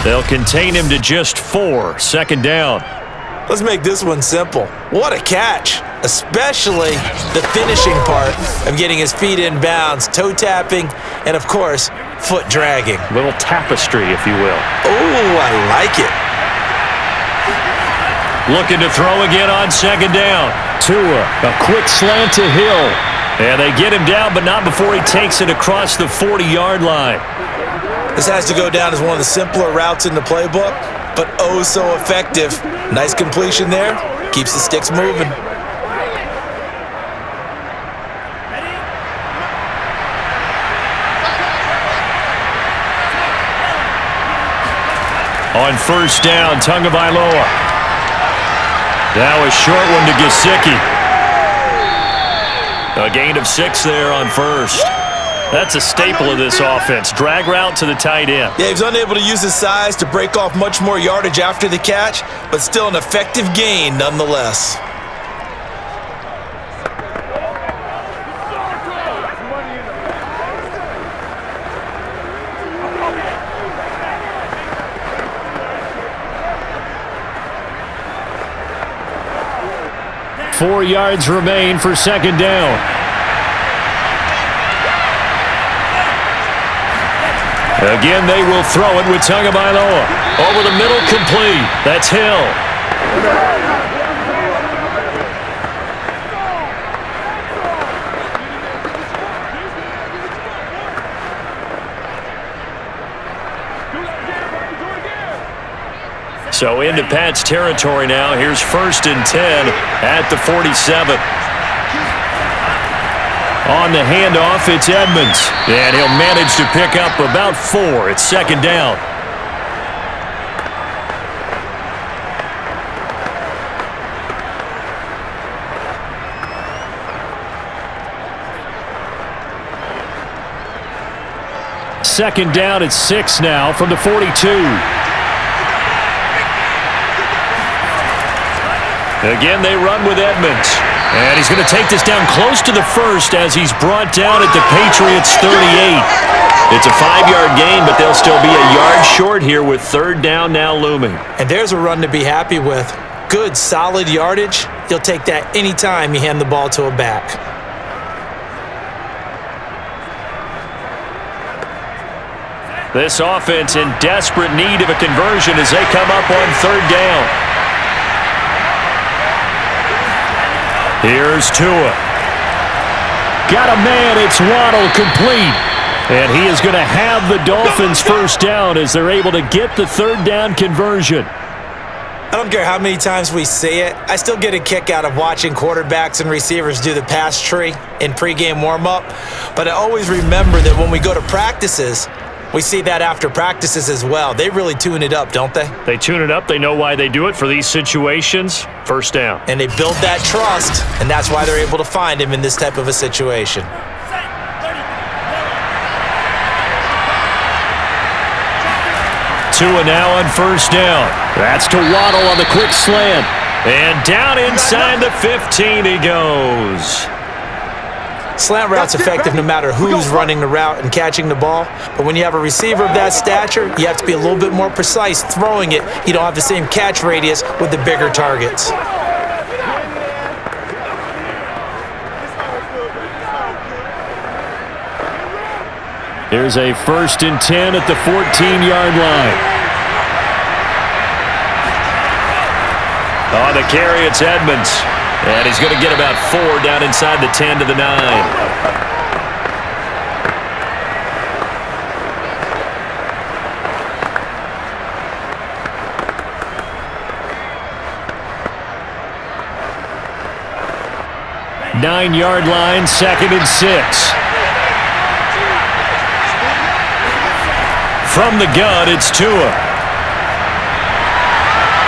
They'll contain him to just 4. 2nd down. Let's make this one simple. What a catch, especially the finishing part of getting his feet in bounds, toe tapping, and of course, foot dragging. Little tapestry, if you will. Oh, I like it. Looking to throw again on 2nd down. Tua, a quick slant to Hill. And they get him down, but not before he takes it across the 40-yard line. This has to go down as one of the simpler routes in the playbook, but oh so effective. Nice completion there. Keeps the sticks moving. On 1st down, Tagovailoa. That was short one to Gesicki. A gain of 6 there on 1st. That's a staple of this offense. Drag route to the tight end. Yeah, he was unable to use his size to break off much more yardage after the catch, but still an effective gain nonetheless. Four yards remain for 2nd down. Again, they will throw it with Tagovailoa. Over the middle, complete. That's Hill. So into Pat's territory now. Here's 1st and 10 at the 47. On the handoff, it's Edmonds. And he'll manage to pick up about 4. It's 2nd down. Second down, it's 6 now from the 42. Again, they run with Edmonds. And he's going to take this down close to the 1st as he's brought down at the Patriots' 38. It's a 5-yard gain, but they'll still be a yard short here with 3rd down now looming. And there's a run to be happy with. Good, solid yardage. You'll take that anytime you hand the ball to a back. This offense in desperate need of a conversion as they come up on 3rd down. Here's Tua. Got a man, it's Waddle, complete. And he is going to have the Dolphins' 1st down as they're able to get the 3rd down conversion. I don't care how many times we see it. I still get a kick out of watching quarterbacks and receivers do the pass tree in pregame warm-up. But I always remember that when we go to practices, we see that after practices as well. They really tune it up, don't they? They tune it up. They know why they do it for these situations. First down. And they build that trust, and that's why they're able to find him in this type of a situation. Tua now on first down. That's to Waddle on the quick slant. And down inside the 15 he goes. Slant route's effective no matter who's running the route and catching the ball. But when you have a receiver of that stature, you have to be a little bit more precise throwing it. You don't have the same catch radius with the bigger targets. Here's a 1st and 10 at the 14-yard line. On the carry, it's Edmonds. And he's going to get about 4 down inside the 10 to the 9. Nine-yard line, 2nd and 6. From the gun, it's Tua.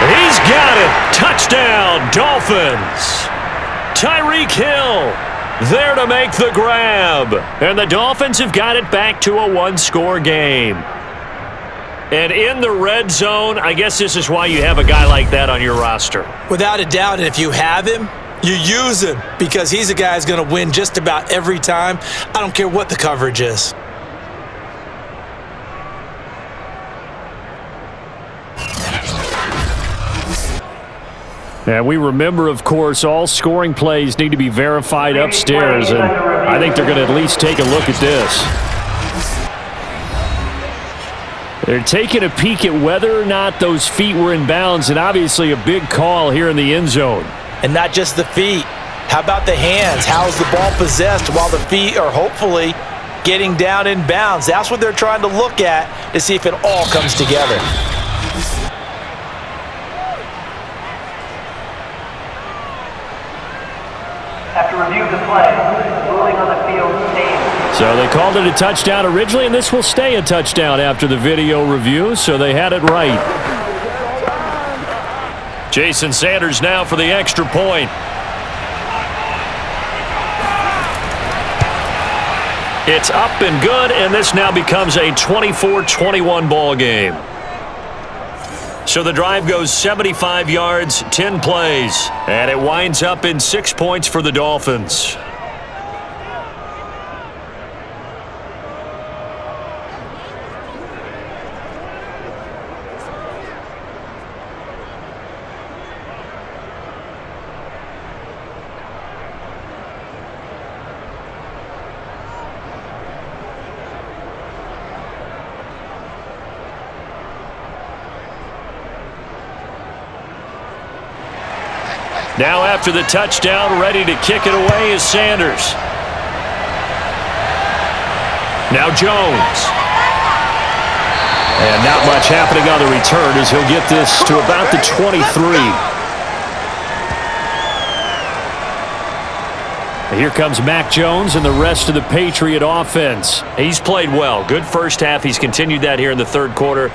He's got it. Touchdown, Dolphins. Tyreek Hill there to make the grab. And the Dolphins have got it back to a one-score game. And in the red zone, I guess this is why you have a guy like that on your roster. Without a doubt, and if you have him, you use him because he's a guy who's going to win just about every time. I don't care what the coverage is. And we remember, of course, all scoring plays need to be verified upstairs, and I think they're going to at least take a look at this. They're taking a peek at whether or not those feet were in bounds, and obviously a big call here in the end zone. And not just the feet. How about the hands? How's the ball possessed while the feet are hopefully getting down in bounds? That's what they're trying to look at to see if it all comes together. After review of the play, ruling on the field stands. So they called it a touchdown originally, and this will stay a touchdown after the video review, so they had it right. Jason Sanders now for the extra point. It's up and good, and this now becomes a 24-21 ball game. So the drive goes 75 yards, 10 plays, and it winds up in 6 points for the Dolphins. Now after the touchdown, ready to kick it away is Sanders. Now Jones. And not much happening on the return as he'll get this to about the 23. Here comes Mac Jones and the rest of the Patriot offense. He's played well. Good first half. He's continued that here in the third quarter.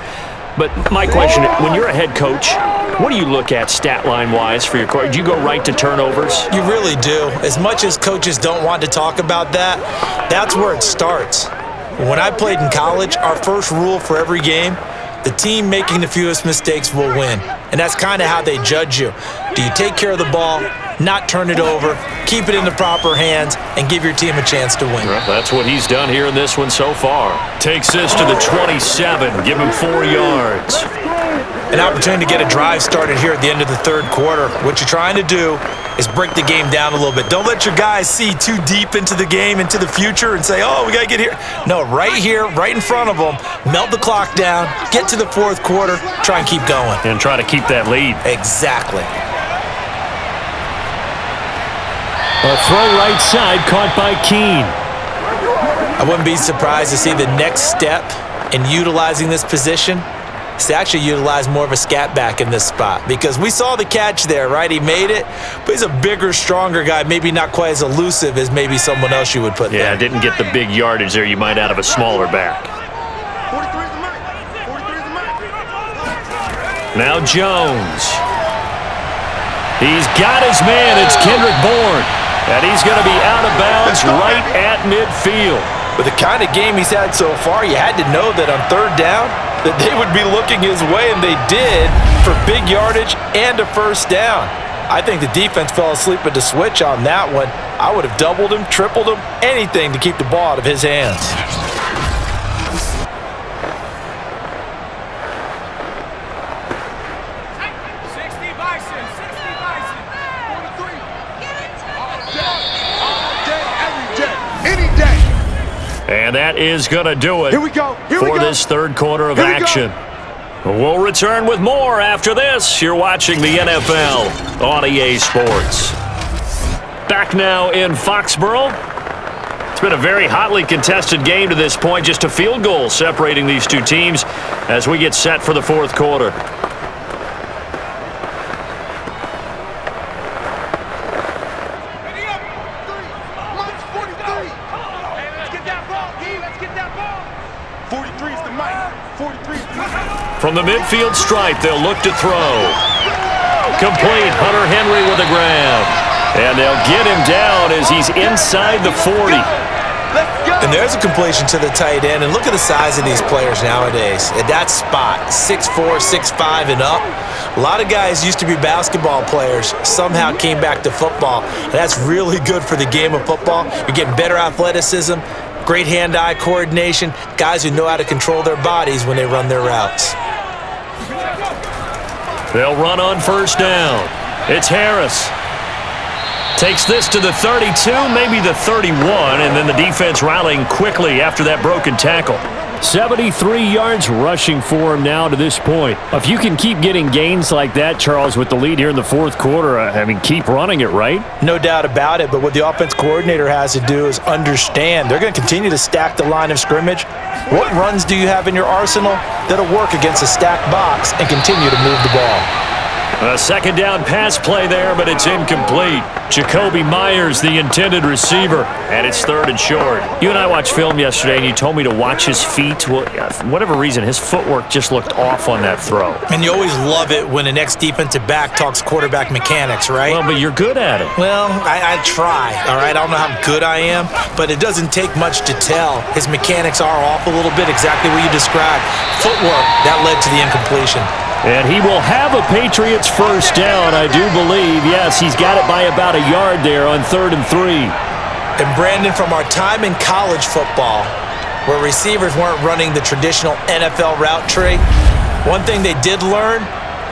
But my question, when you're a head coach, what do you look at stat line-wise for your court? Do you go right to turnovers? You really do. As much as coaches don't want to talk about that, that's where it starts. When I played in college, our first rule for every game, the team making the fewest mistakes will win. And that's kind of how they judge you. Do you take care of the ball, not turn it over, keep it in the proper hands, and give your team a chance to win? Well, that's what he's done here in this one so far. Takes this to the 27, give him 4 yards. An opportunity to get a drive started here at the end of the third quarter. What you're trying to do is break the game down a little bit. Don't let your guys see too deep into the game, into the future, and say, oh, we got to get here. No, right here, right in front of them, melt the clock down, get to the fourth quarter, try and keep going. And try to keep that lead. Exactly. A throw right side caught by Keene. I wouldn't be surprised to see the next step in utilizing this position is to actually utilize more of a scat back in this spot, because we saw the catch there, right? He made it, but he's a bigger, stronger guy, maybe not quite as elusive as maybe someone else you would put there. Yeah, didn't get the big yardage there you might out of a smaller back. Now Jones. He's got his man. It's Kendrick Bourne. And he's going to be out of bounds right at midfield. With the kind of game he's had so far, you had to know that on third down that they would be looking his way, and they did, for big yardage and a first down. I think the defense fell asleep at the switch on that one. I would have doubled him, tripled him, anything to keep the ball out of his hands. And that is going to do it for this third quarter of action. We'll return with more after this. You're watching the NFL on EA Sports. Back now in Foxborough. It's been a very hotly contested game to this point. Just a field goal separating these two teams as we get set for the fourth quarter. From the midfield stripe, they'll look to throw. Complete. Hunter Henry with a grab. And they'll get him down as he's inside the 40. And there's a completion to the tight end. And look at the size of these players nowadays. At that spot, 6'4", 6'5", and up. A lot of guys used to be basketball players, somehow came back to football. And that's really good for the game of football. You're getting better athleticism, great hand-eye coordination, guys who know how to control their bodies when they run their routes. They'll run on first down. It's Harris. Takes this to the 32, maybe the 31, and then the defense rallying quickly after that broken tackle. 73 yards rushing for him now to this point. If you can keep getting gains like that, Charles, with the lead here in the fourth quarter, I mean, keep running it, right? No doubt about it, but what the offense coordinator has to do is understand they're going to continue to stack the line of scrimmage. What runs do you have in your arsenal that'll work against a stacked box and continue to move the ball? A second down pass play there, but it's incomplete. Jacoby Myers, the intended receiver, and it's third and short. You and I watched film yesterday, and you told me to watch his feet. Well, for whatever reason, his footwork just looked off on that throw. And you always love it when an ex-defensive back talks quarterback mechanics, right? Well, but you're good at it. Well, I try, all right? I don't know how good I am, but it doesn't take much to tell. His mechanics are off a little bit, exactly what you described. Footwork, that led to the incompletion. And he will have a Patriots first down, I do believe. Yes, he's got it by about a yard there on 3rd and 3. And Brandon, from our time in college football, where receivers weren't running the traditional NFL route tree, one thing they did learn,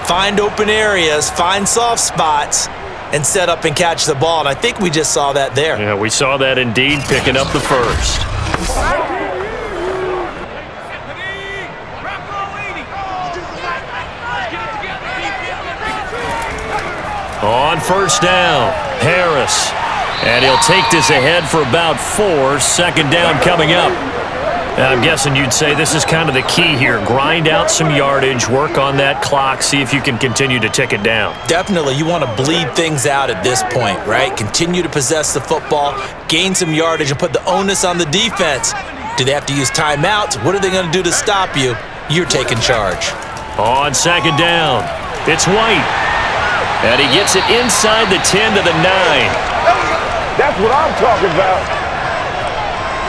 find open areas, find soft spots, and set up and catch the ball. And I think we just saw that there. Yeah, we saw that indeed, picking up the first. On first down, Harris. And he'll take this ahead for about 4. Second down coming up. I'm guessing you'd say this is kind of the key here. Grind out some yardage, work on that clock, see if you can continue to tick it down. Definitely. You want to bleed things out at this point, right? Continue to possess the football, gain some yardage, and put the onus on the defense. Do they have to use timeouts? What are they going to do to stop you? You're taking charge. On second down, it's White. And he gets it inside the 10 to the 9. That's what I'm talking about.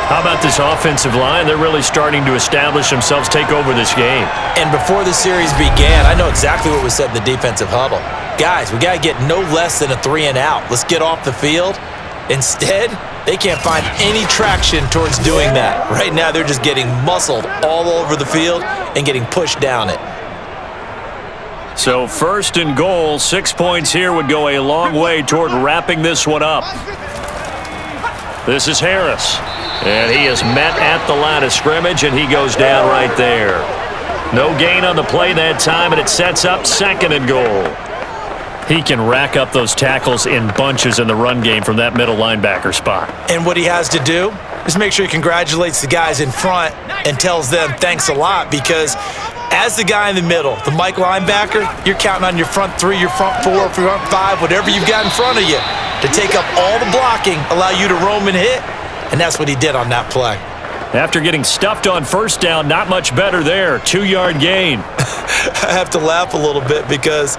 How about this offensive line? They're really starting to establish themselves, take over this game. And before the series began, I know exactly what was said in the defensive huddle. Guys, we got to get no less than a 3 and out. Let's get off the field. Instead, they can't find any traction towards doing that. Right now, they're just getting muscled all over the field and getting pushed down it. So 1st and goal, 6 points here would go a long way toward wrapping this one up. This is Harris. And he is met at the line of scrimmage, and he goes down right there. No gain on the play that time, and it sets up 2nd and goal. He can rack up those tackles in bunches in the run game from that middle linebacker spot. And what he has to do is make sure he congratulates the guys in front and tells them thanks a lot, because As the guy in the middle, the Mike linebacker, you're counting on your front three, your front four, your front five, whatever you've got in front of you to take up all the blocking, allow you to roam and hit, and that's what he did on that play. After getting stuffed on first down, not much better there. 2-yard gain. I have to laugh a little bit because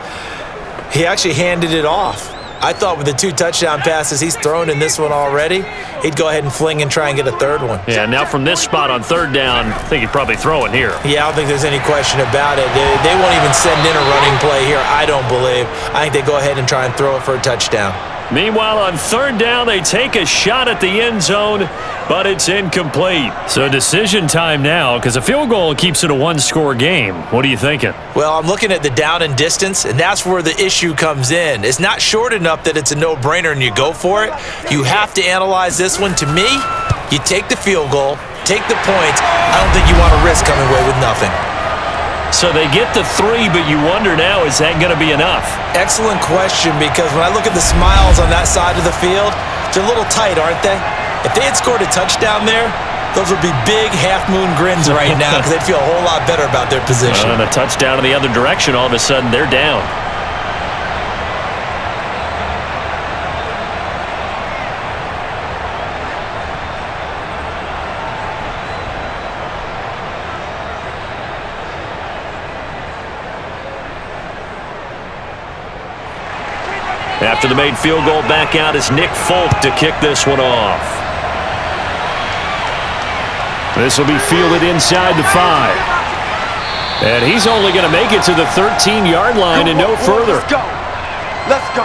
he actually handed it off. I thought with the 2 touchdown passes he's thrown in this one already, he'd go ahead and fling and try and get a third one. Yeah, now from this spot on third down, I think he'd probably throw it here. Yeah, I don't think there's any question about it. They won't even send in a running play here, I don't believe. I think they go ahead and try and throw it for a touchdown. Meanwhile, on third down, they take a shot at the end zone, but it's incomplete. So decision time now, because a field goal keeps it a 1-score game. What are you thinking? Well, I'm looking at the down and distance, and that's where the issue comes in. It's not short enough that it's a no-brainer and you go for it. You have to analyze this one. To me, you take the field goal, take the points. I don't think you want to risk coming away with nothing. So they get the 3, but you wonder now, is that going to be enough? Excellent question, because when I look at the smiles on that side of the field, they're a little tight, aren't they? If they had scored a touchdown there, those would be big half-moon grins right now because they'd feel a whole lot better about their position. And a touchdown in the other direction, all of a sudden they're down. After the made field goal, back out is Nick Folk to kick this one off. This will be fielded inside the 5. And he's only going to make it to the 13-yard line and no further. Let's go. Let's go.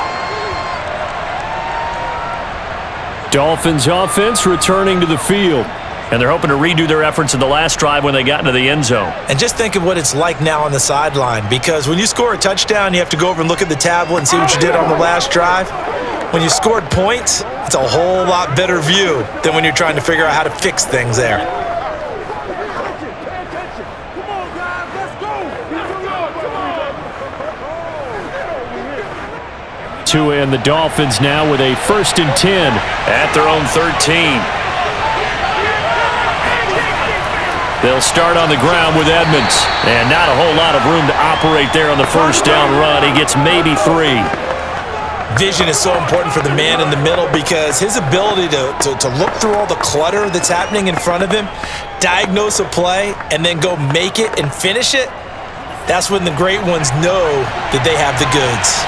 Dolphins offense returning to the field. And they're hoping to redo their efforts in the last drive when they got into the end zone. And just think of what it's like now on the sideline, because when you score a touchdown, you have to go over and look at the tablet and see what you did on the last drive. When you scored points, it's a whole lot better view than when you're trying to figure out how to fix things there. Tua and the Dolphins now with a 1st and 10 at their own 13. They'll start on the ground with Edmonds. And not a whole lot of room to operate there on the first down run. He gets maybe 3. Vision is so important for the man in the middle because his ability to look through all the clutter that's happening in front of him, diagnose a play, and then go make it and finish it, that's when the great ones know that they have the goods.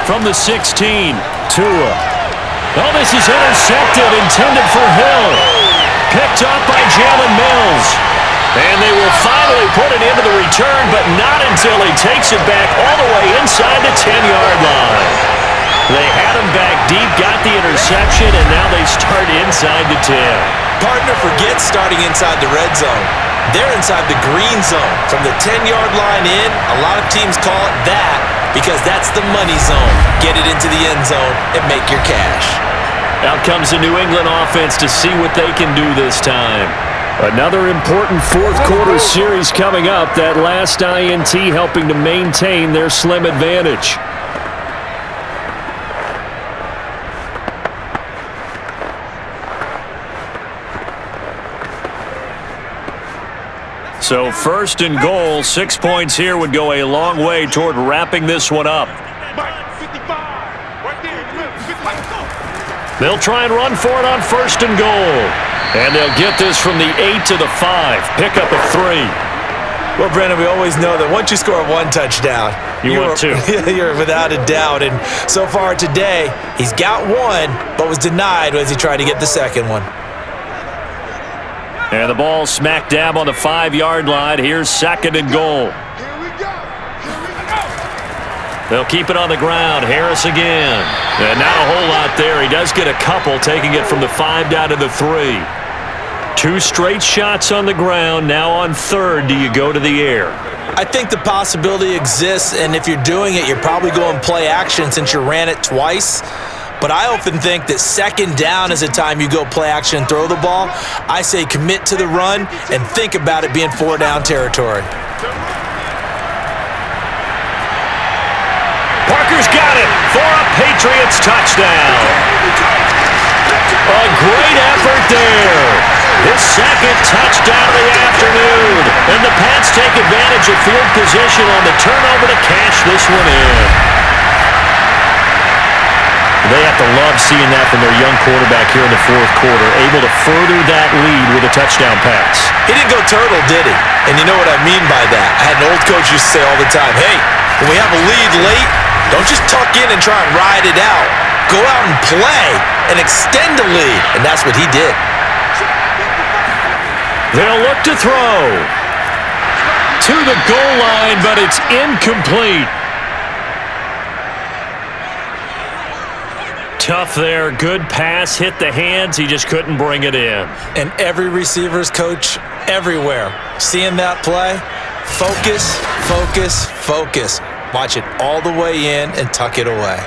From the 16, Tua. Oh, this is intercepted, intended for Hill. Picked up by Jalen Mills. And they will finally put it into the return, but not until he takes it back all the way inside the 10-yard line. They had him back deep, got the interception, and now they start inside the 10. Partner forgets starting inside the red zone. They're inside the green zone. From the 10-yard line in, a lot of teams call it that because that's the money zone. Get it into the end zone and make your cash. Out comes the New England offense to see what they can do this time. Another important fourth-quarter series coming up. That last INT helping to maintain their slim advantage. So 1st and goal, 6 points here would go a long way toward wrapping this one up. They'll try and run for it on 1st and goal. And they'll get this from the 8 to the 5. Pick up a 3. Well, Brennan, we always know that once you score one touchdown, you're without a doubt. And so far today, he's got one, but was denied as he tried to get the second one. And the ball smack dab on the 5-yard line. Here's 2nd and goal. They'll keep it on the ground. Harris again. And not a whole lot there. He does get a couple, taking it from the 5 down to the 3. 2 straight shots on the ground. Now on 3rd, do you go to the air? I think the possibility exists, and if you're doing it, you're probably going play action since you ran it twice. But I often think that 2nd down is a time you go play action and throw the ball. I say commit to the run and think about it being 4-down territory. Parker's got it for a Patriots touchdown. A great effort there. His second touchdown of the afternoon. And the Pats take advantage of field position on the turnover to cash this one in. They have to love seeing that from their young quarterback here in the fourth quarter, able to further that lead with a touchdown pass. He didn't go turtle, did he? And you know what I mean by that. I had an old coach used to say all the time, hey, when we have a lead late, don't just tuck in and try and ride it out. Go out and play and extend the lead. And that's what he did. They'll look to throw. To the goal line, but it's incomplete. Tough there. Good pass. Hit the hands. He just couldn't bring it in. And every receiver's coach everywhere. Seeing that play, focus, focus, focus. Watch it all the way in and tuck it away.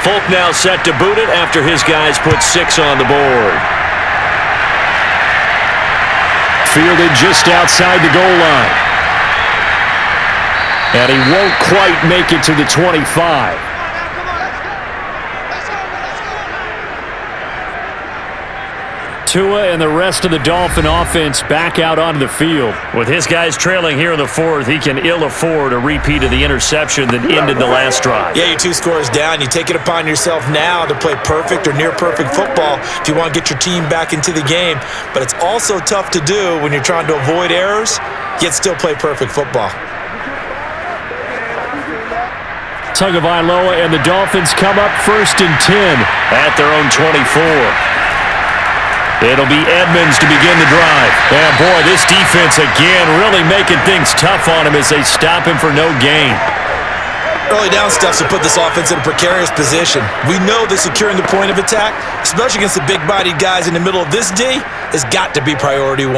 Folk now set to boot it after his guys put 6 on the board. Fielded just outside the goal line. And he won't quite make it to the 25. Tua and the rest of the Dolphin offense back out onto the field. With his guys trailing here in the fourth, he can ill afford a repeat of the interception that ended the last drive. Yeah, you're 2 scores down. You take it upon yourself now to play perfect or near-perfect football if you want to get your team back into the game. But it's also tough to do when you're trying to avoid errors, yet still play perfect football. Tagovailoa and the Dolphins come up 1st and 10 at their own 24. It'll be Edmonds to begin the drive. And boy, this defense again really making things tough on him as they stop him for no gain. Early down stuff to put this offense in a precarious position. We know that securing the point of attack, especially against the big-bodied guys in the middle of this D, has got to be priority 1.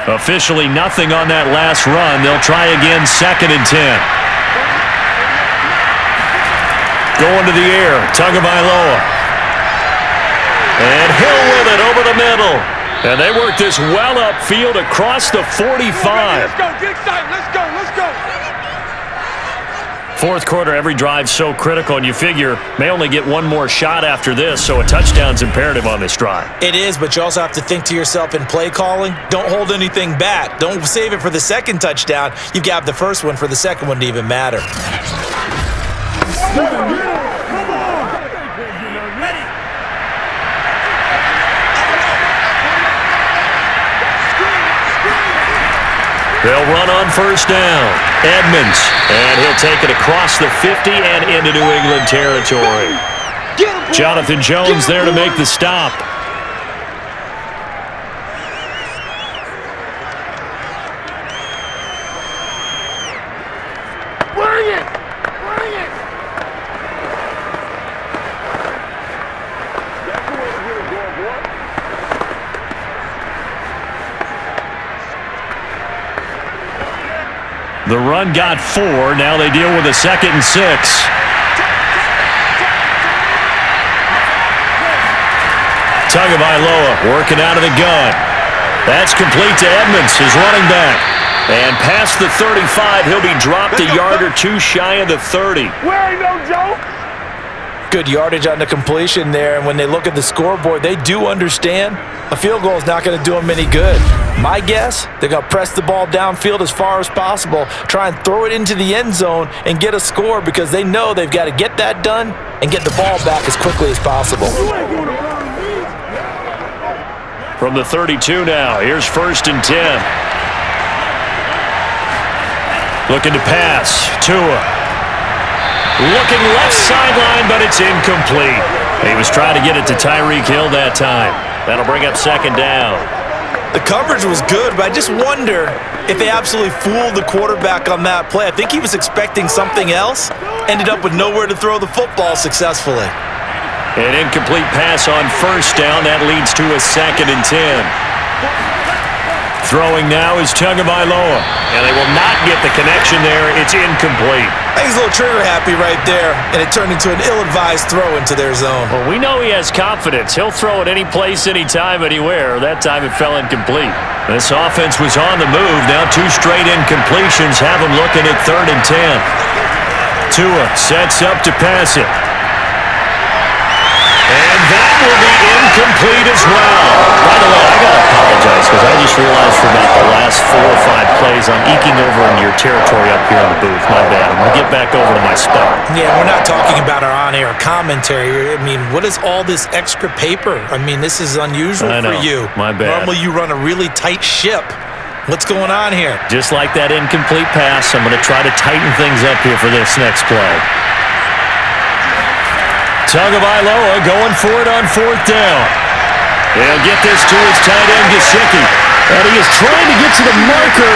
Officially nothing on that last run. They'll try again 2nd and 10. Going to the air, Tagovailoa. And Hill with it over the middle. And they work this well upfield across the 45. Let's go, get excited, let's go, let's go. Fourth quarter, every drive's so critical, and you figure may only get one more shot after this, so a touchdown's imperative on this drive. It is, but you also have to think to yourself in play calling, don't hold anything back. Don't save it for the second touchdown. You've got the first one for the second one to even matter. They'll run on 1st down. Edmonds, and he'll take it across the 50 and into New England territory. Jonathan Jones there to make the stop. Bring it! Bring it! The run got 4. Now they deal with a 2nd and 6. Tagovailoa working out of the gun. That's complete to Edmonds, his running back. And past the 35, he'll be dropped a yard or 2 shy of the 30. Where ain't no joke? Good yardage on the completion there, and when they look at the scoreboard, they do understand a field goal is not going to do them any good. My guess, they're going to press the ball downfield as far as possible, try and throw it into the end zone and get a score because they know they've got to get that done and get the ball back as quickly as possible. From the 32 now, here's 1st and 10. Looking to pass, Tua. Looking left sideline, but it's incomplete. He was trying to get it to Tyreek Hill that time. That'll bring up 2nd down. The coverage was good, but I just wonder if they absolutely fooled the quarterback on that play. I think he was expecting something else, ended up with nowhere to throw the football successfully. An incomplete pass on 1st down. That leads to a 2nd and 10. Throwing now is Tagovailoa. And they will not get the connection there. It's incomplete. I think he's a little trigger happy right there, and it turned into an ill-advised throw into their zone. Well, we know he has confidence. He'll throw it any place, anytime, anywhere. That time it fell incomplete. This offense was on the move. Now 2 straight incompletions have them looking at 3rd and 10. Tua sets up to pass it. And that will be incomplete as well. By the way, I got to apologize because I just realized for about the last 4 or 5 plays I'm eking over into your territory up here in the booth. My bad. I'm going to get back over to my spot. Yeah, we're not talking about our on-air commentary. I mean, what is all this extra paper? I mean, this is unusual for you. My bad. Normally you run a really tight ship. What's going on here? Just like that incomplete pass, I'm going to try to tighten things up here for this next play. Tagovailoa going for it on 4th down. He'll get this to his tight end, Gesicki. And he is trying to get to the marker.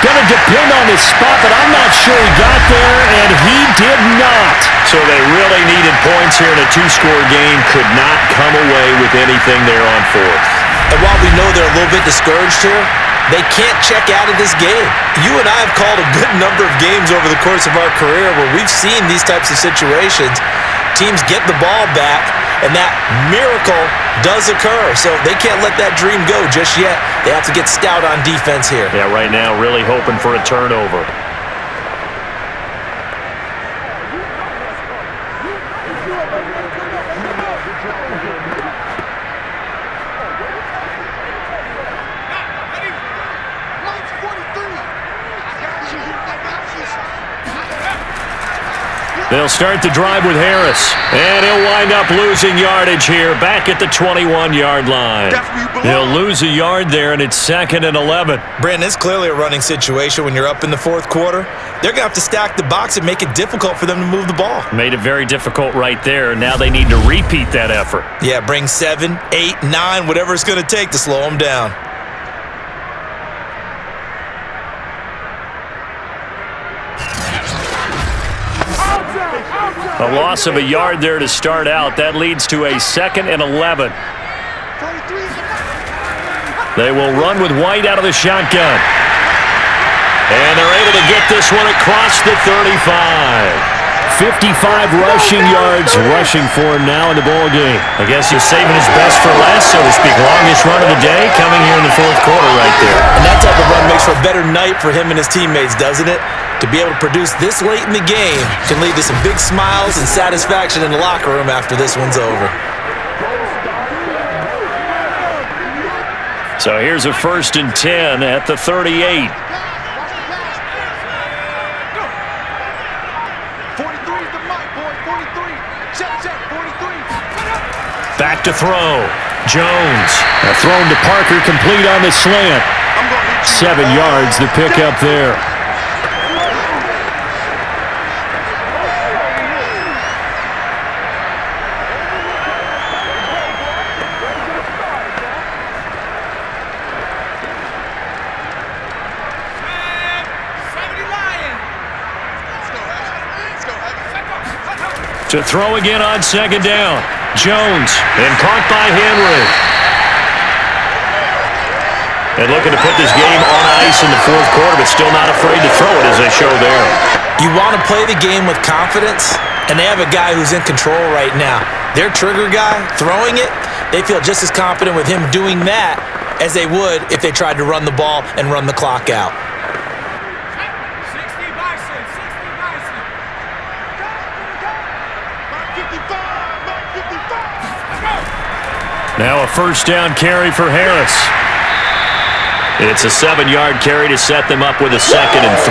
Going to depend on his spot, but I'm not sure he got there, and he did not. So they really needed points here in a 2-score game. Could not come away with anything there on 4th. And while we know they're a little bit discouraged here, they can't check out of this game. You and I have called a good number of games over the course of our career where we've seen these types of situations. Teams get the ball back, and that miracle does occur. So they can't let that dream go just yet. They have to get stout on defense here. Yeah, right now really hoping for a turnover. They'll start the drive with Harris, and he'll wind up losing yardage here back at the 21-yard line. He'll lose a yard there, and it's 2nd and 11. Brandon, it's clearly a running situation when you're up in the 4th quarter. They're going to have to stack the box and make it difficult for them to move the ball. Made it very difficult right there. Now they need to repeat that effort. Yeah, bring 7, 8, 9, whatever it's going to take to slow them down. A loss of a yard there to start out. That leads to a 2nd and 11. They will run with White out of the shotgun. And they're able to get this one across the 35. 55 rushing yards rushing for him now in the ball game. I guess he's saving his best for last, so to speak. Longest run of the day coming here in the 4th quarter right there. And that type of run makes for a better night for him and his teammates, doesn't it? To be able to produce this late in the game can lead to some big smiles and satisfaction in the locker room after this one's over. So here's a 1st and 10 at the 38. Back to throw. Jones. Thrown to Parker, complete on the slant. 7 yards to pick up there. To throw again on 2nd down. Jones, and caught by Henry. And looking to put this game on ice in the 4th quarter, but still not afraid to throw it as they show there. You want to play the game with confidence, and they have a guy who's in control right now. Their trigger guy, throwing it, they feel just as confident with him doing that as they would if they tried to run the ball and run the clock out. Now a 1st down carry for Harris. It's a 7-yard carry to set them up with a 2nd and 3.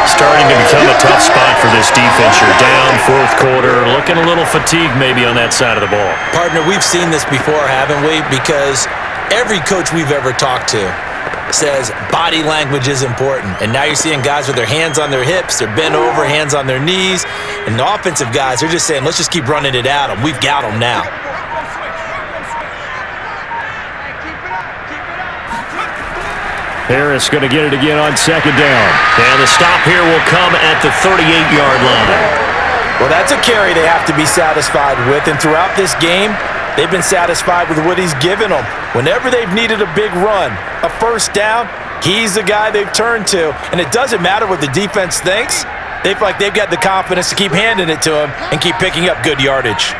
Starting to become a tough spot for this defense. You're down 4th quarter, looking a little fatigued maybe on that side of the ball. Partner, we've seen this before, haven't we? Because every coach we've ever talked to says body language is important. And now you're seeing guys with their hands on their hips, they're bent over, hands on their knees. And the offensive guys, they're just saying, let's just keep running it at them. We've got them now. Harris going to get it again on 2nd down. And the stop here will come at the 38-yard line. Well, that's a carry they have to be satisfied with. And throughout this game, they've been satisfied with what he's given them. Whenever they've needed a big run, a first down, he's the guy they've turned to. And it doesn't matter what the defense thinks. They feel like they've got the confidence to keep handing it to him and keep picking up good yardage.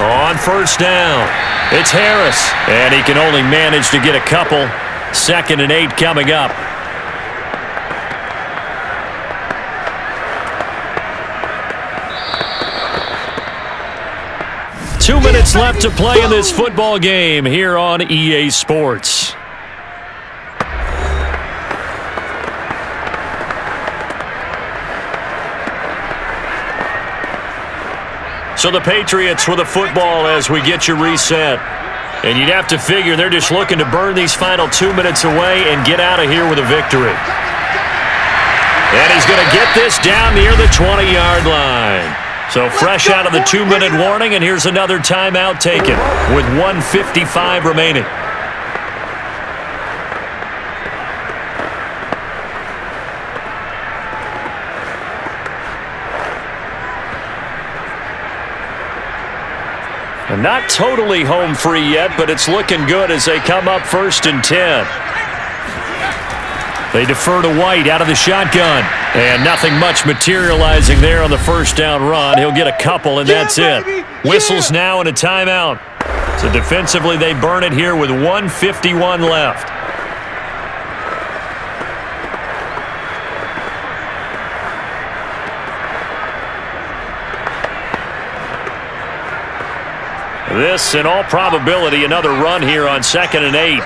On first down, it's Harris, and he can only manage to get a couple. 2nd and 8 coming up. Two minutes left to play in this football game here on EA Sports. So the Patriots with the football as we get you reset. And you'd have to figure they're just looking to burn these final 2 minutes away and get out of here with a victory. And he's going to get this down near the 20-yard line. So fresh out of the 2-minute warning, and here's another timeout taken with 1:55 remaining. And not totally home free yet, but it's looking good as they come up 1st and 10. They defer to White out of the shotgun. And nothing much materializing there on the first down run. He'll get a couple, and that's it. Whistles now and a timeout. So defensively, they burn it here with 1:51 left. This, in all probability, another run here on 2nd and 8.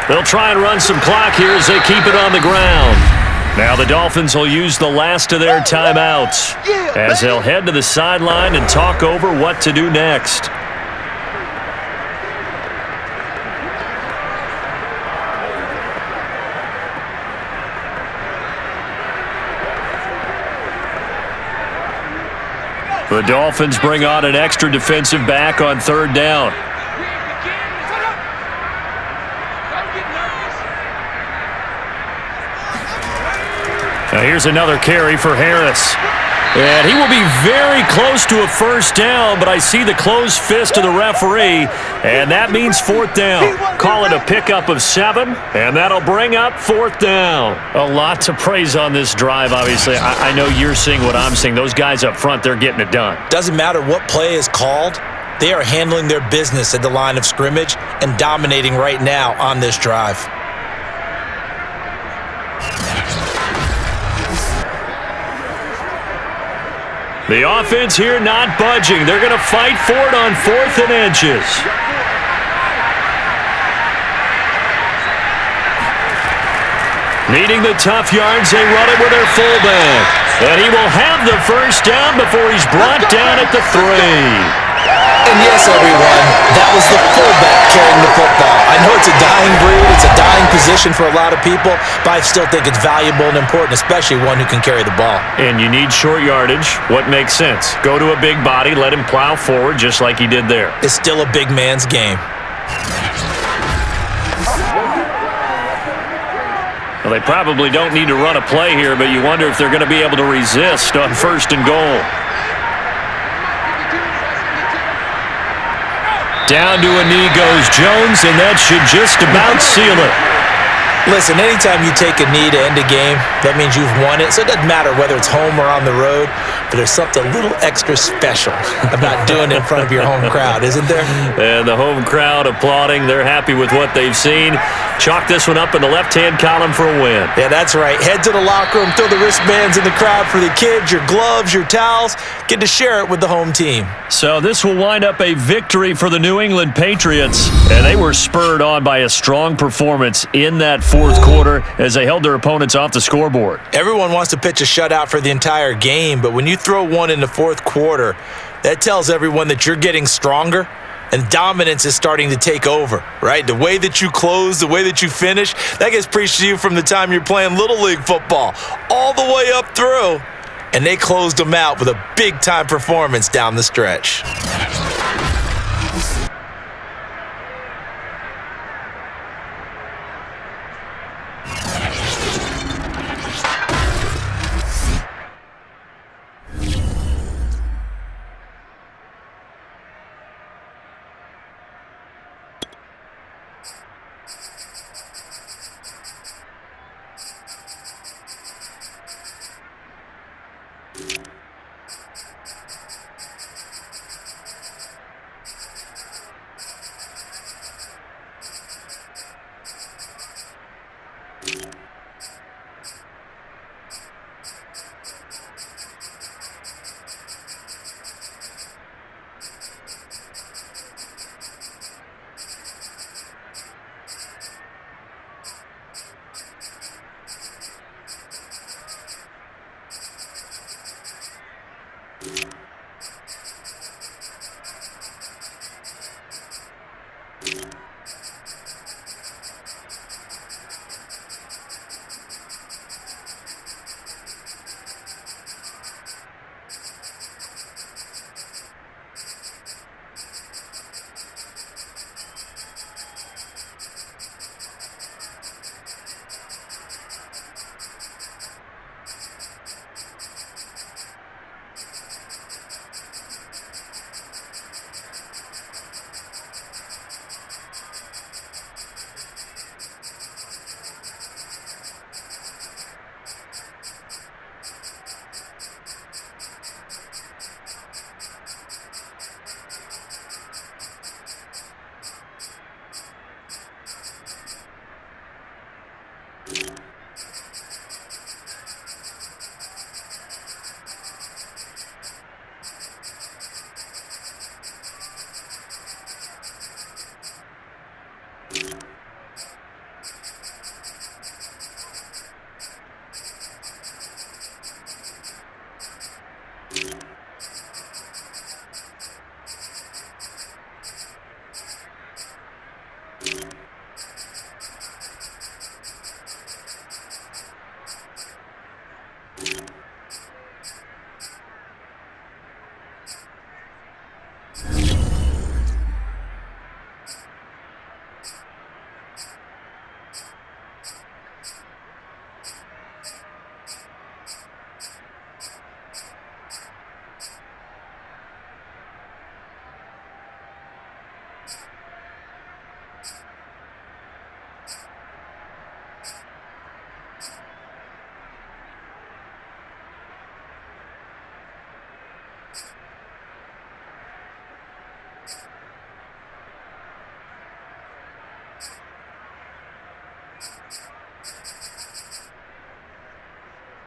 They'll try and run some clock here as they keep it on the ground. Now the Dolphins will use the last of their timeouts as they'll head to the sideline and talk over what to do next. The Dolphins bring on an extra defensive back on 3rd down. Now here's another carry for Harris. And he will be very close to a first down, but I see the closed fist of the referee, and that means 4th down. Call it a pickup of 7, and that'll bring up 4th down. A lot to praise on this drive, obviously. I know you're seeing what I'm seeing. Those guys up front, they're getting it done. Doesn't matter what play is called. They are handling their business at the line of scrimmage and dominating right now on this drive. The offense here not budging. They're going to fight for it on 4th and inches. Needing the tough yards, they run it with their fullback. And he will have the first down before he's brought down at the 3. And yes, everyone, that was the fullback carrying the football. I know it's a dying breed, it's a dying position for a lot of people, but I still think it's valuable and important, especially one who can carry the ball. And you need short yardage. What makes sense? Go to a big body, let him plow forward just like he did there. It's still a big man's game. Well, they probably don't need to run a play here, but you wonder if they're going to be able to resist on 1st and goal. Down to a knee goes Jones, and that should just about seal it. Listen, anytime you take a knee to end a game, that means you've won it. So it doesn't matter whether it's home or on the road, but there's something a little extra special about doing it in front of your home crowd, isn't there? And the home crowd applauding. They're happy with what they've seen. Chalk this one up in the left-hand column for a win. Yeah, that's right. Head to the locker room, throw the wristbands in the crowd for the kids, your gloves, your towels. Get to share it with the home team. So this will wind up a victory for the New England Patriots. And they were spurred on by a strong performance in that 4th quarter as they held their opponents off the scoreboard. Everyone wants to pitch a shutout for the entire game, but when you throw one in the 4th quarter, that tells everyone that you're getting stronger and dominance is starting to take over, right? The way that you close, the way that you finish, that gets preached to you from the time you're playing Little League football all the way up through, and they closed them out with a big-time performance down the stretch.